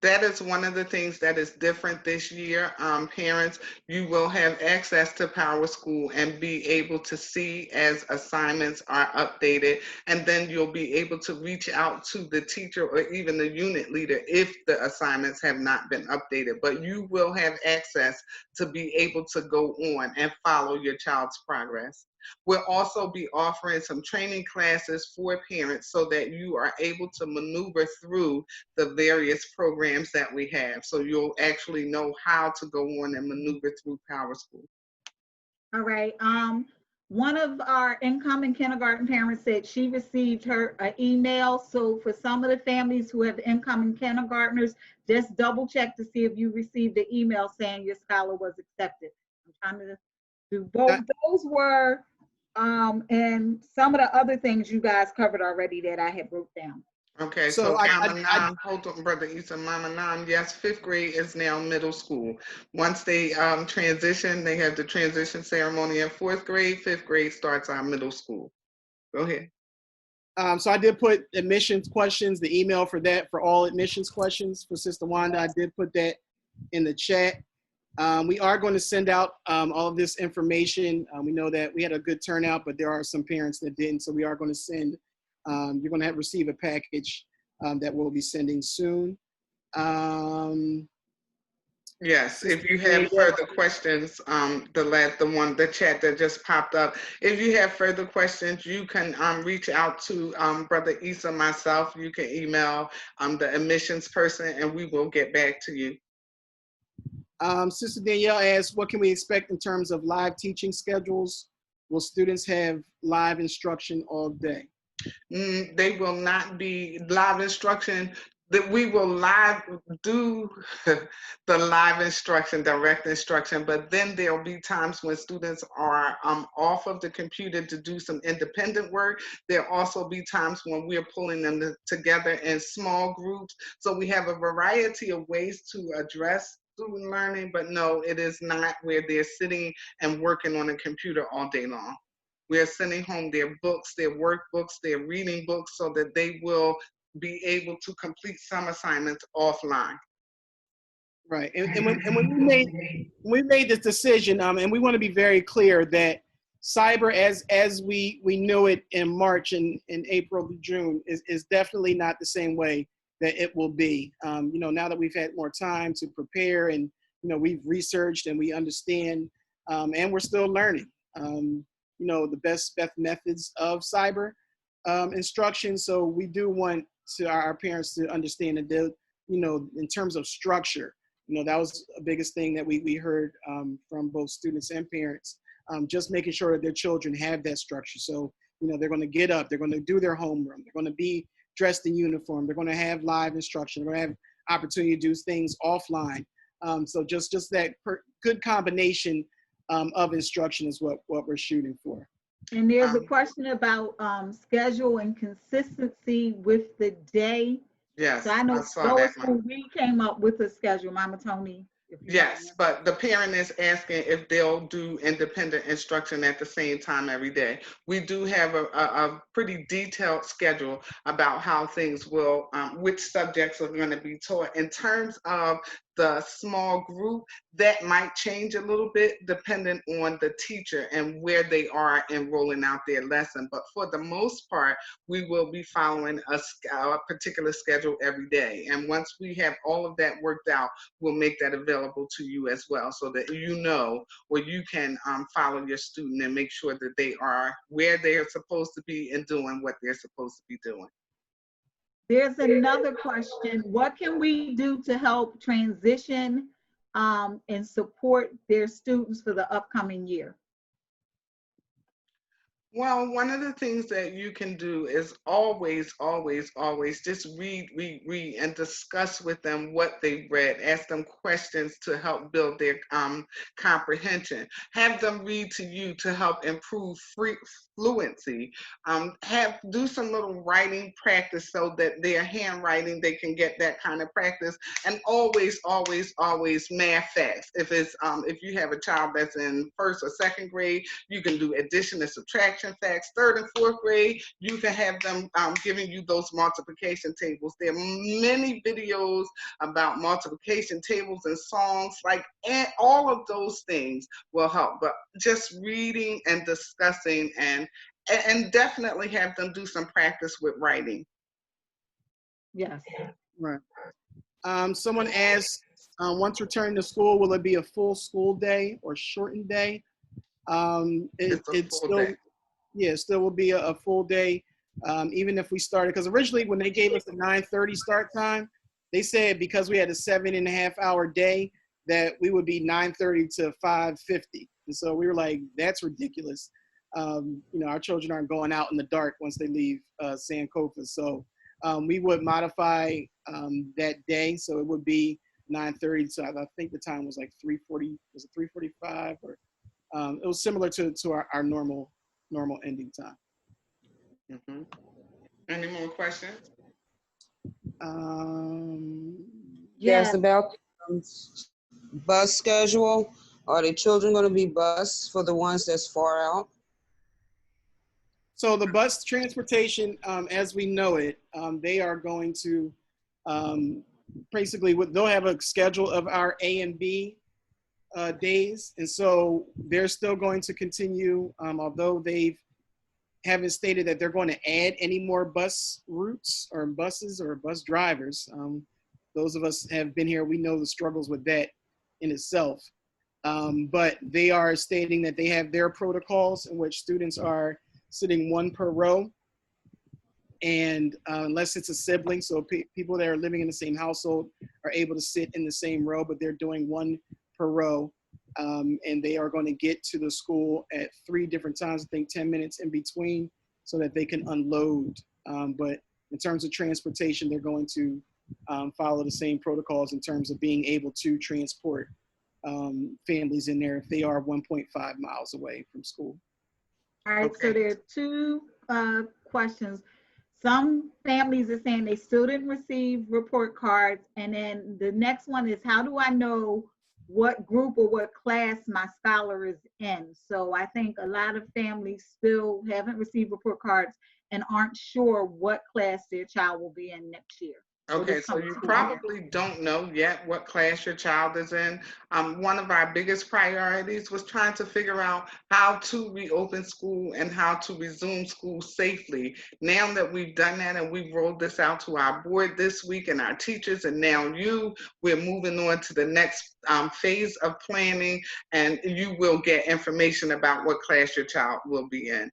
That is one of the things that is different this year. Parents, you will have access to Power School and be able to see as assignments are updated. And then you'll be able to reach out to the teacher or even the unit leader if the assignments have not been updated. But you will have access to be able to go on and follow your child's progress. We'll also be offering some training classes for parents so that you are able to maneuver through the various programs that we have. So you'll actually know how to go on and maneuver through Power School. All right. One of our incoming kindergarten parents said she received her email. So for some of the families who have incoming kindergartners, just double check to see if you received the email saying your scholar was accepted. I'm trying to do both. Those were, and some of the other things you guys covered already that I had wrote down. Okay, so Mama Nam, hold on, Brother Issa, Mama Nam, yes, 5th grade is now middle school. Once they transition, they have the transition ceremony in 4th grade, 5th grade starts our middle school. Go ahead. So I did put admissions questions, the email for that, for all admissions questions for Sister Wanda. I did put that in the chat. We are going to send out all of this information. We know that we had a good turnout, but there are some parents that didn't. So we are going to send, you're going to receive a package that we'll be sending soon. Yes, if you have further questions, the chat that just popped up, if you have further questions, you can reach out to Brother Issa, myself. You can email the admissions person and we will get back to you. Sister Danielle asked, what can we expect in terms of live teaching schedules? Will students have live instruction all day? They will not be live instruction. That we will live do the live instruction, direct instruction, but then there'll be times when students are off of the computer to do some independent work. There'll also be times when we're pulling them together in small groups. So we have a variety of ways to address student learning, but no, it is not where they're sitting and working on a computer all day long. We are sending home their books, their workbooks, their reading books, so that they will be able to complete some assignments offline. Right. And when we made this decision, and we want to be very clear that cyber as we knew it in March and in April to June is definitely not the same way that it will be. You know, now that we've had more time to prepare and, you know, we've researched and we understand, and we're still learning, you know, the best methods of cyber instruction. So we do want our parents to understand that, you know, in terms of structure, you know, that was the biggest thing that we heard from both students and parents, just making sure that their children have that structure. So, you know, they're going to get up, they're going to do their homeroom, they're going to be dressed in uniform, they're going to have live instruction, they're going to have opportunity to do things offline. So just that good combination of instruction is what we're shooting for. And there's a question about schedule and consistency with the day. Yes, So I know saw that school, we came up with a schedule, Mama Tony. Yes, but the parent is asking if they'll do independent instruction at the same time every day. We do have a pretty detailed schedule about how things will, which subjects are going to be taught. In terms of the small group, that might change a little bit depending on the teacher and where they are in rolling out their lesson. But for the most part, we will be following a particular schedule every day. And once we have all of that worked out, we'll make that available to you as well, so that you know, or you can follow your student and make sure that they are where they're supposed to be and doing what they're supposed to be doing. There's another question. What can we do to help transition and support their students for the upcoming year? Well, one of the things that you can do is always just read, and discuss with them what they read. Ask them questions to help build their comprehension. Have them read to you to help improve fluency. Do some little writing practice so that their handwriting, they can get that kind of practice. And always math facts. If you have a child that's in first or second grade, you can do addition and subtraction facts. Third and fourth grade, you can have them giving you those multiplication tables. There are many videos about multiplication tables and songs, and all of those things will help. But just reading and discussing and definitely have them do some practice with writing. Yes. Right. Someone asked, once returning to school, will it be a full school day or shortened day? It's still day. Yeah, still will be a full day, even if we started, because originally when they gave us the 9:30 start time, they said because we had a 7.5-hour day that we would be 9:30 to 5:50. And so we were like, that's ridiculous. You know, our children aren't going out in the dark once they leave Sankofa. So we would modify that day. So it would be 9:30. So I think the time was like 3:40, was it 3:45? Or it was similar to our normal ending time. Mm-hmm. Any more questions? Yes, about bus schedule. Are the children going to be bused for the ones that's far out? So the bus transportation, as we know it, they are going to basically, they'll have a schedule of our A and B days. And so they're still going to continue, although they haven't stated that they're going to add any more bus routes or buses or bus drivers. Those of us have been here, we know the struggles with that in itself. But they are stating that they have their protocols in which students are sitting one per row. And unless it's a sibling, so people that are living in the same household are able to sit in the same row, but they're doing one per row. And they are going to get to the school at 3 different times, I think 10 minutes in between, so that they can unload. But in terms of transportation, they're going to follow the same protocols in terms of being able to transport families in there if they are 1.5 miles away from school. All right, okay. So there are 2 questions. Some families are saying they still didn't receive report cards. And then the next one is, how do I know what group or what class my scholar is in? So I think a lot of families still haven't received report cards and aren't sure what class their child will be in next year. Okay, so you probably don't know yet what class your child is in. One of our biggest priorities was trying to figure out how to reopen school and how to resume school safely. Now that we've done that and we've rolled this out to our board this week and our teachers and now we're moving on to the next phase of planning, and you will get information about what class your child will be in.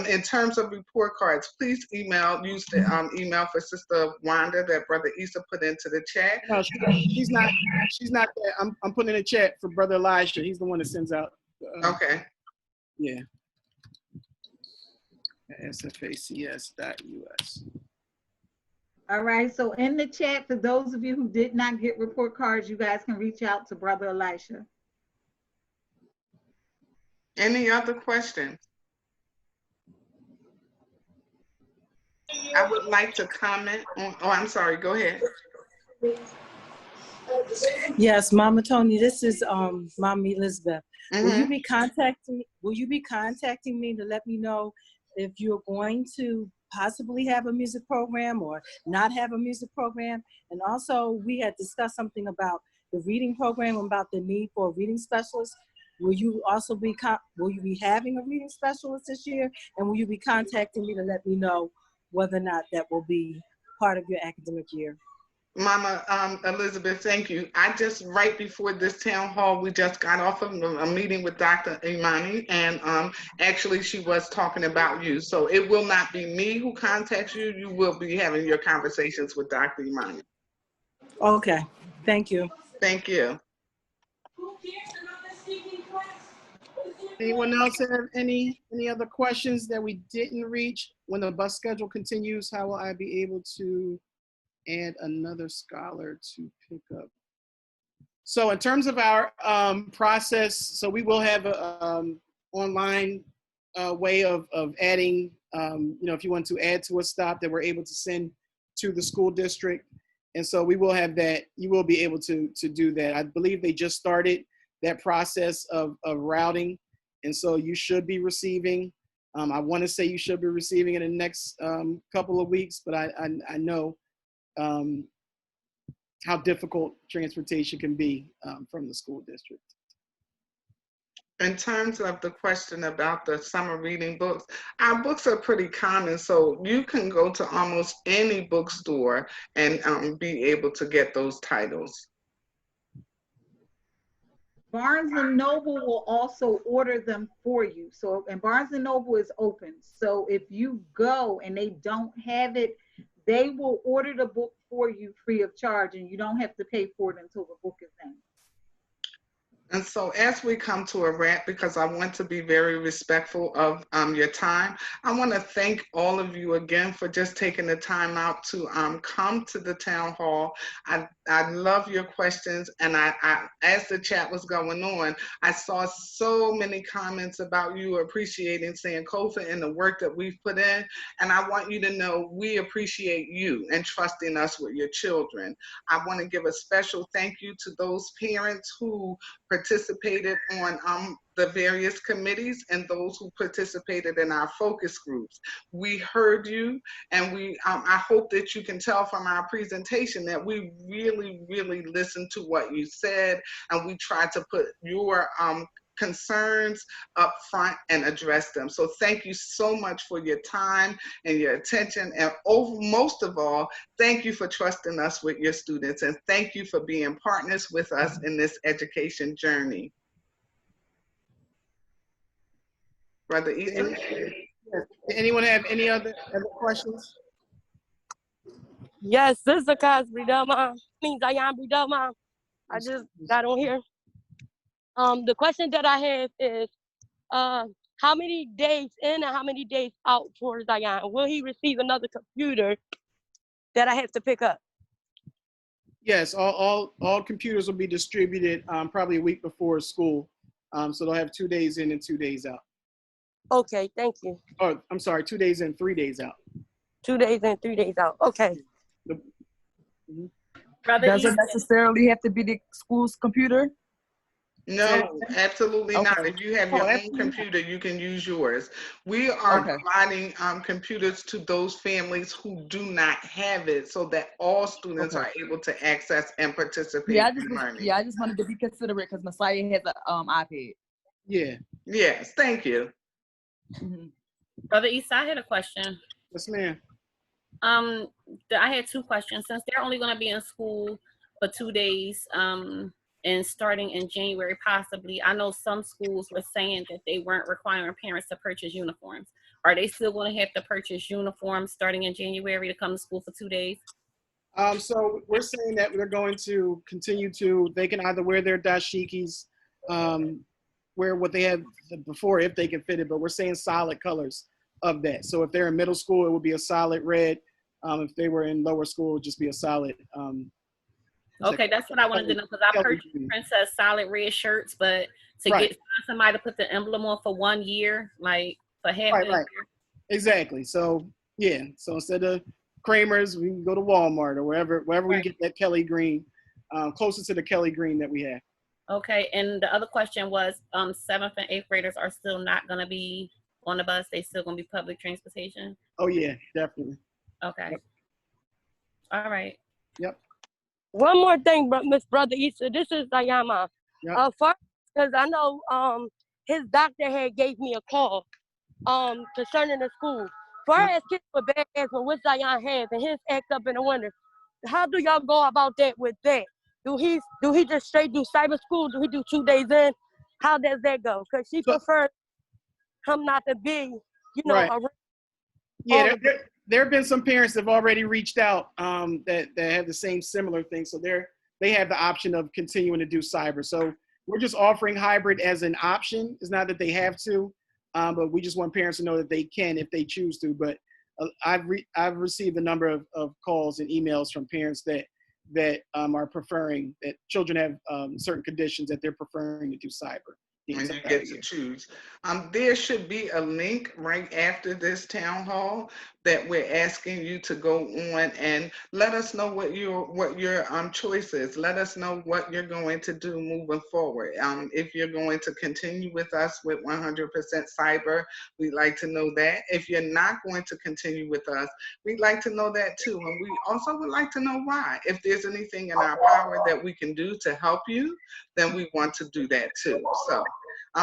In terms of report cards, please use the email for Sister Wanda that Brother Issa put into the chat. No, she's not there. I'm putting in a chat for Brother Elijah. He's the one that sends out. Okay. Yeah. sfacs.us. All right, so in the chat, for those of you who did not get report cards, you guys can reach out to Brother Elisha. Any other questions? I would like to comment on, I'm sorry, go ahead. Yes, Mama Tony, this is Mama Elizabeth. Will you be contacting me to let me know if you're going to possibly have a music program or not have a music program? And also, we had discussed something about the reading program, about the need for a reading specialist. Will you also be having a reading specialist this year? And will you be contacting me to let me know whether or not that will be part of your academic year? Mama Elizabeth, thank you. Right before this town hall, we just got off of a meeting with Dr. Imani, and actually she was talking about you. So it will not be me who contacts you. You will be having your conversations with Dr. Imani. Okay, thank you. Thank you. Anyone else have any other questions that we didn't reach? When the bus schedule continues, how will I be able to add another scholar to pick up? So in terms of our process, so we will have a online way of adding, if you want to add to a stop that we're able to send to the school district. And so we will have that. You will be able to do that. I believe they just started that process of routing. And so you should be receiving, I want to say you should be receiving it in the next couple of weeks, but I know how difficult transportation can be from the school district. In terms of the question about the summer reading books, our books are pretty common, so you can go to almost any bookstore and be able to get those titles. Barnes and Noble will also order them for you. So, and Barnes and Noble is open. So if you go and they don't have it, they will order the book for you free of charge, and you don't have to pay for it until the book is in. And so as we come to a wrap, because I want to be very respectful of your time, I want to thank all of you again for just taking the time out to come to the town hall. I love your questions, and I as the chat was going on, I saw so many comments about you appreciating Sankofa and the work that we've put in, and I want you to know we appreciate you and trusting us with your children. I want to give a special thank you to those parents who participated on the various committees and those who participated in our focus groups. We heard you, and I hope that you can tell from our presentation that we really, really listened to what you said, and we tried to put your concerns up front and address them. So thank you so much for your time and your attention, and most of all, thank you for trusting us with your students, and thank you for being partners with us in this education journey. Brother Ethan? Anyone have any other questions? Yes, this is Zayan Bridel, Mom. I just got on here. The question that I have is, how many days in and how many days out for Zayan? Will he receive another computer that I have to pick up? Yes, all computers will be distributed probably a week before school. So they'll have 2 days in and 2 days out. Okay, thank you. Oh, I'm sorry, 2 days in, 3 days out. 2 days in, 3 days out. Okay. Does it necessarily have to be the school's computer? No, absolutely not. Okay. If you have Oh, your own absolutely not. computer, you can use yours. We are Okay. providing computers to those families who do not have it so that all students Okay. are able to access and participate Yeah, in learning. I just wanted to be considerate because Messiah has an iPad. Yeah. Yes, thank you. Mhm. Brother Issa, I had a question. Yes, ma'am. I had two questions. Since they're only going to be in school for 2 days, and starting in January, possibly, I know some schools were saying that they weren't requiring parents to purchase uniforms. Are they still going to have to purchase uniforms starting in January to come to school for 2 days? So we're saying that we're going to continue to, they can either wear their dashikis, wear what they had before if they can fit it, but we're saying solid colors of that. So if they're in middle school, it would be a solid red. If they were in lower school, it would just be a solid. Okay, that's what I wanted to know because I purchased Princess solid red shirts, but to get somebody to put the emblem on for 1 year, like for half of the year. Exactly. So yeah. So instead of Kramer's, we can go to Walmart or wherever we get that Kelly green, closer to the Kelly green that we have. Okay, and the other question was, 7th and 8th graders are still not going to be on the bus. They still going to be public transportation. Oh yeah, definitely. Okay. Yep. All right. Yep. One more thing, Miss Brother Issa. This is Dayama. Yep. First, because I know his doctor had gave me a call concerning the school. Far as kids with bad asthma, which Zion has, and his act up in the winter, how do y'all go about that with that? Do he just straight do cyber school? Do he do 2 days in? How does that go? Because she prefers him not to be, Right. around. Yeah, there have been some parents that have already reached out that have the same similar thing. So they have the option of continuing to do cyber. So we're just offering hybrid as an option. It's not that they have to, but we just want parents to know that they can if they choose to. But I've received a number of calls and emails from parents that are preferring, that children have certain conditions that they're preferring to do cyber. When you get to choose. There should be a link right after this town hall that we're asking you to go on and let us know what your choice is. Let us know what you're going to do moving forward. If you're going to continue with us with 100% cyber, we'd like to know that. If you're not going to continue with us, we'd like to know that too. And we also would like to know why. If there's anything in our power that we can do to help you, then we want to do that too. So,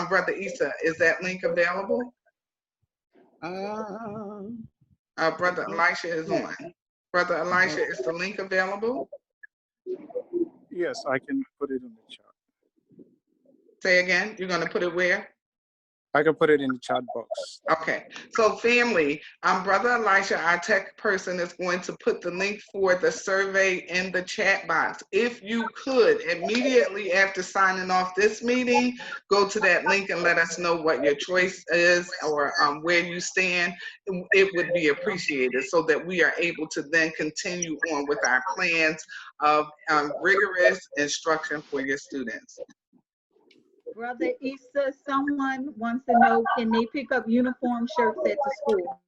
Brother Issa, is that link available? Brother Elisha is on. Brother Elisha, is the link available? Yes, I can put it in the chat. Say again, you're going to put it where? I can put it in the chat box. Okay, so family, Brother Elisha, our tech person, is going to put the link for the survey in the chat box. If you could, immediately after signing off this meeting, go to that link and let us know what your choice is or where you stand. It would be appreciated so that we are able to then continue on with our plans of rigorous instruction for your students. Brother Issa, someone wants to know, can they pick up uniform shirts at the school?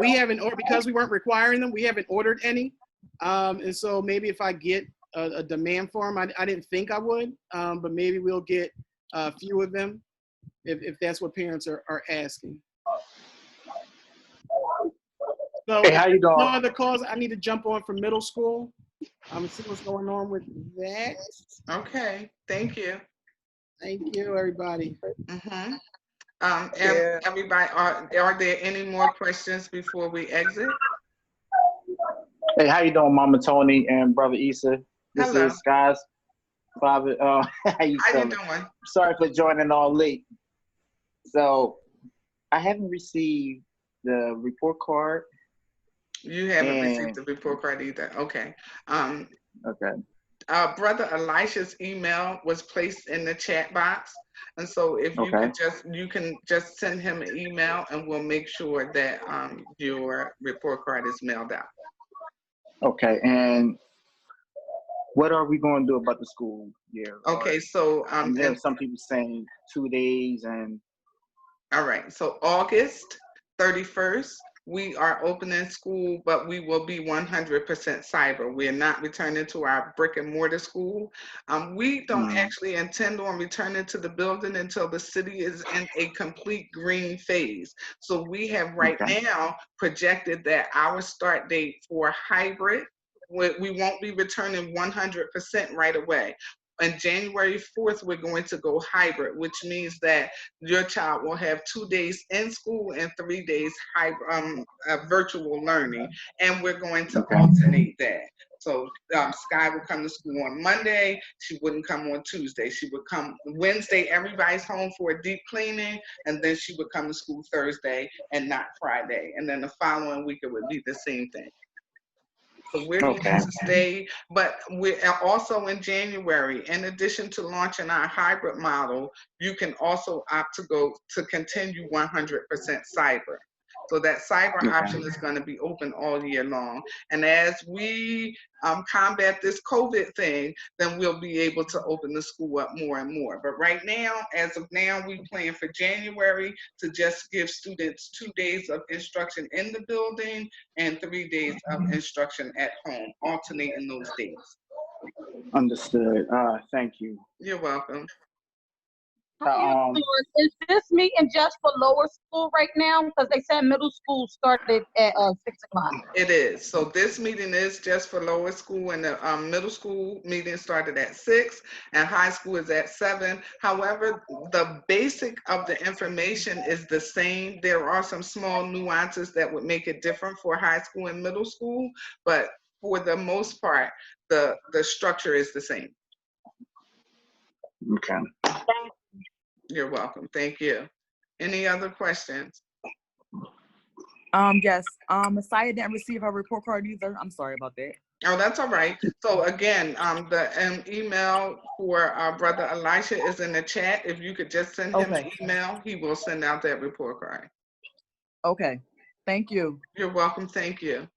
We haven't, or because we weren't requiring them, we haven't ordered any. And so maybe if I get a demand for them, I didn't think I would, but maybe we'll get a few of them if that's what parents are asking. So hey, how you doing? No other calls. I need to jump on from middle school. I'm gonna see what's going on with that. Okay, thank you. Thank you, everybody. Mm-hmm. Everybody, are there any more questions before we exit? Hey, how you doing, Mama Tony and Brother Issa? This Hello. is Sky's father. How you doing? Sorry for joining all late. So, I haven't received the report card. You haven't received the report card either. Okay. Okay. Brother Elisha's email was placed in the chat box, and so if you can just send him an email, and we'll make sure that your report card is mailed out. Okay, and what are we going to do about the school year? Okay, so and some people saying 2 days and. All right, so August 31st we are opening school, but we will be 100% cyber. We're not returning to our brick and mortar school. We don't actually intend on returning to the building until the city is in a complete green phase. So we have right now projected that our start date for hybrid, we won't be returning 100% right away. On January 4th, we're going to go hybrid, which means that your child will have 2 days in school and 3 days virtual learning, and we're going to alternate that. So Sky would come to school on Monday. She wouldn't come on Tuesday. She would come Wednesday. Everybody's home for a deep cleaning, and then she would come to school Thursday and not Friday. And then the following week, it would be the same thing. So we're going to stay, but we're also in January, in addition to launching our hybrid model, you can also opt to continue 100% cyber. So that cyber option is going to be open all year long. And as we combat this COVID thing, then we'll be able to open the school up more and more. But right now, as of now, we plan for January to just give students 2 days of instruction in the building and 3 days of instruction at home, alternating those days. Understood. Thank you. You're welcome. Is this meeting just for lower school right now? Because they said middle school started at 6 o'clock. It is. So this meeting is just for lower school, and the middle school meeting started at 6 and high school is at 7. However, the basic of the information is the same. There are some small nuances that would make it different for high school and middle school, but for the most part, the structure is the same. Okay. You're welcome. Thank you. Any other questions? Yes. Messiah didn't receive her report card either. I'm sorry about that. Oh, that's all right. So again, the email for our brother Elisha is in the chat. If you could just send him an email, he will send out that report card. Okay. Thank you. You're welcome. Thank you.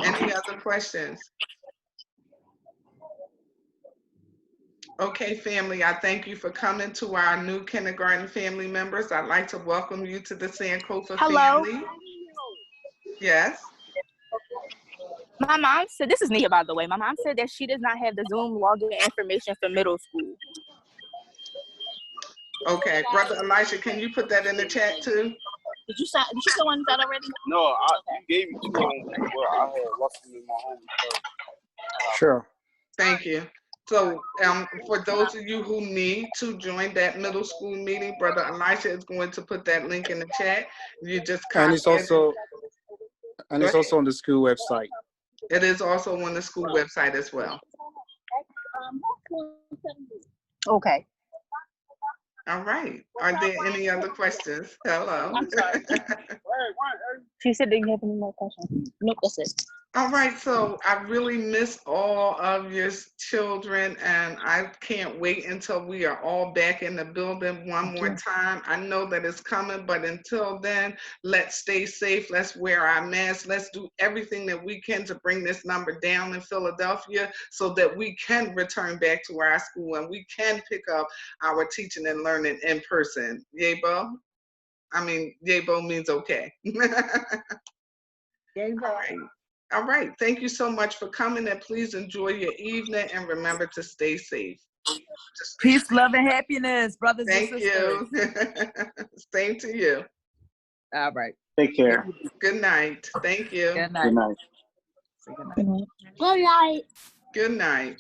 Any other questions? Okay, family, I thank you for coming to our new kindergarten family members. I'd like to welcome you to the Sankofa family. Yes. My mom said, this is Nia, by the way. My mom said that she does not have the Zoom login information for middle school. Okay, Brother Elisha, can you put that in the chat too? Did you fill one out already? No, you gave me 2 of them, but I had lost them in my home. Sure. Thank you. So for those of you who need to join that middle school meeting, Brother Elisha is going to put that link in the chat. You just And it's also on the school website. It is also on the school website as well. Okay. All right. Are there any other questions? Hello. I'm sorry. She said, do you have any more questions? Nope, that's it. All right, so I really miss all of your children, and I can't wait until we are all back in the building one more time. I know that it's coming, but until then, let's stay safe. Let's wear our masks. Let's do everything that we can to bring this number down in Philadelphia so that we can return back to our school and we can pick up our teaching and learning in person. Yabo? I mean, Yabo means okay. All right. Thank you so much for coming, and please enjoy your evening and remember to stay safe. Peace, love, and happiness, brothers and sisters. Thank you. Same to you. All right. Take care. Good night. Thank you. Good night. Good night. Good night. Good night. Good night.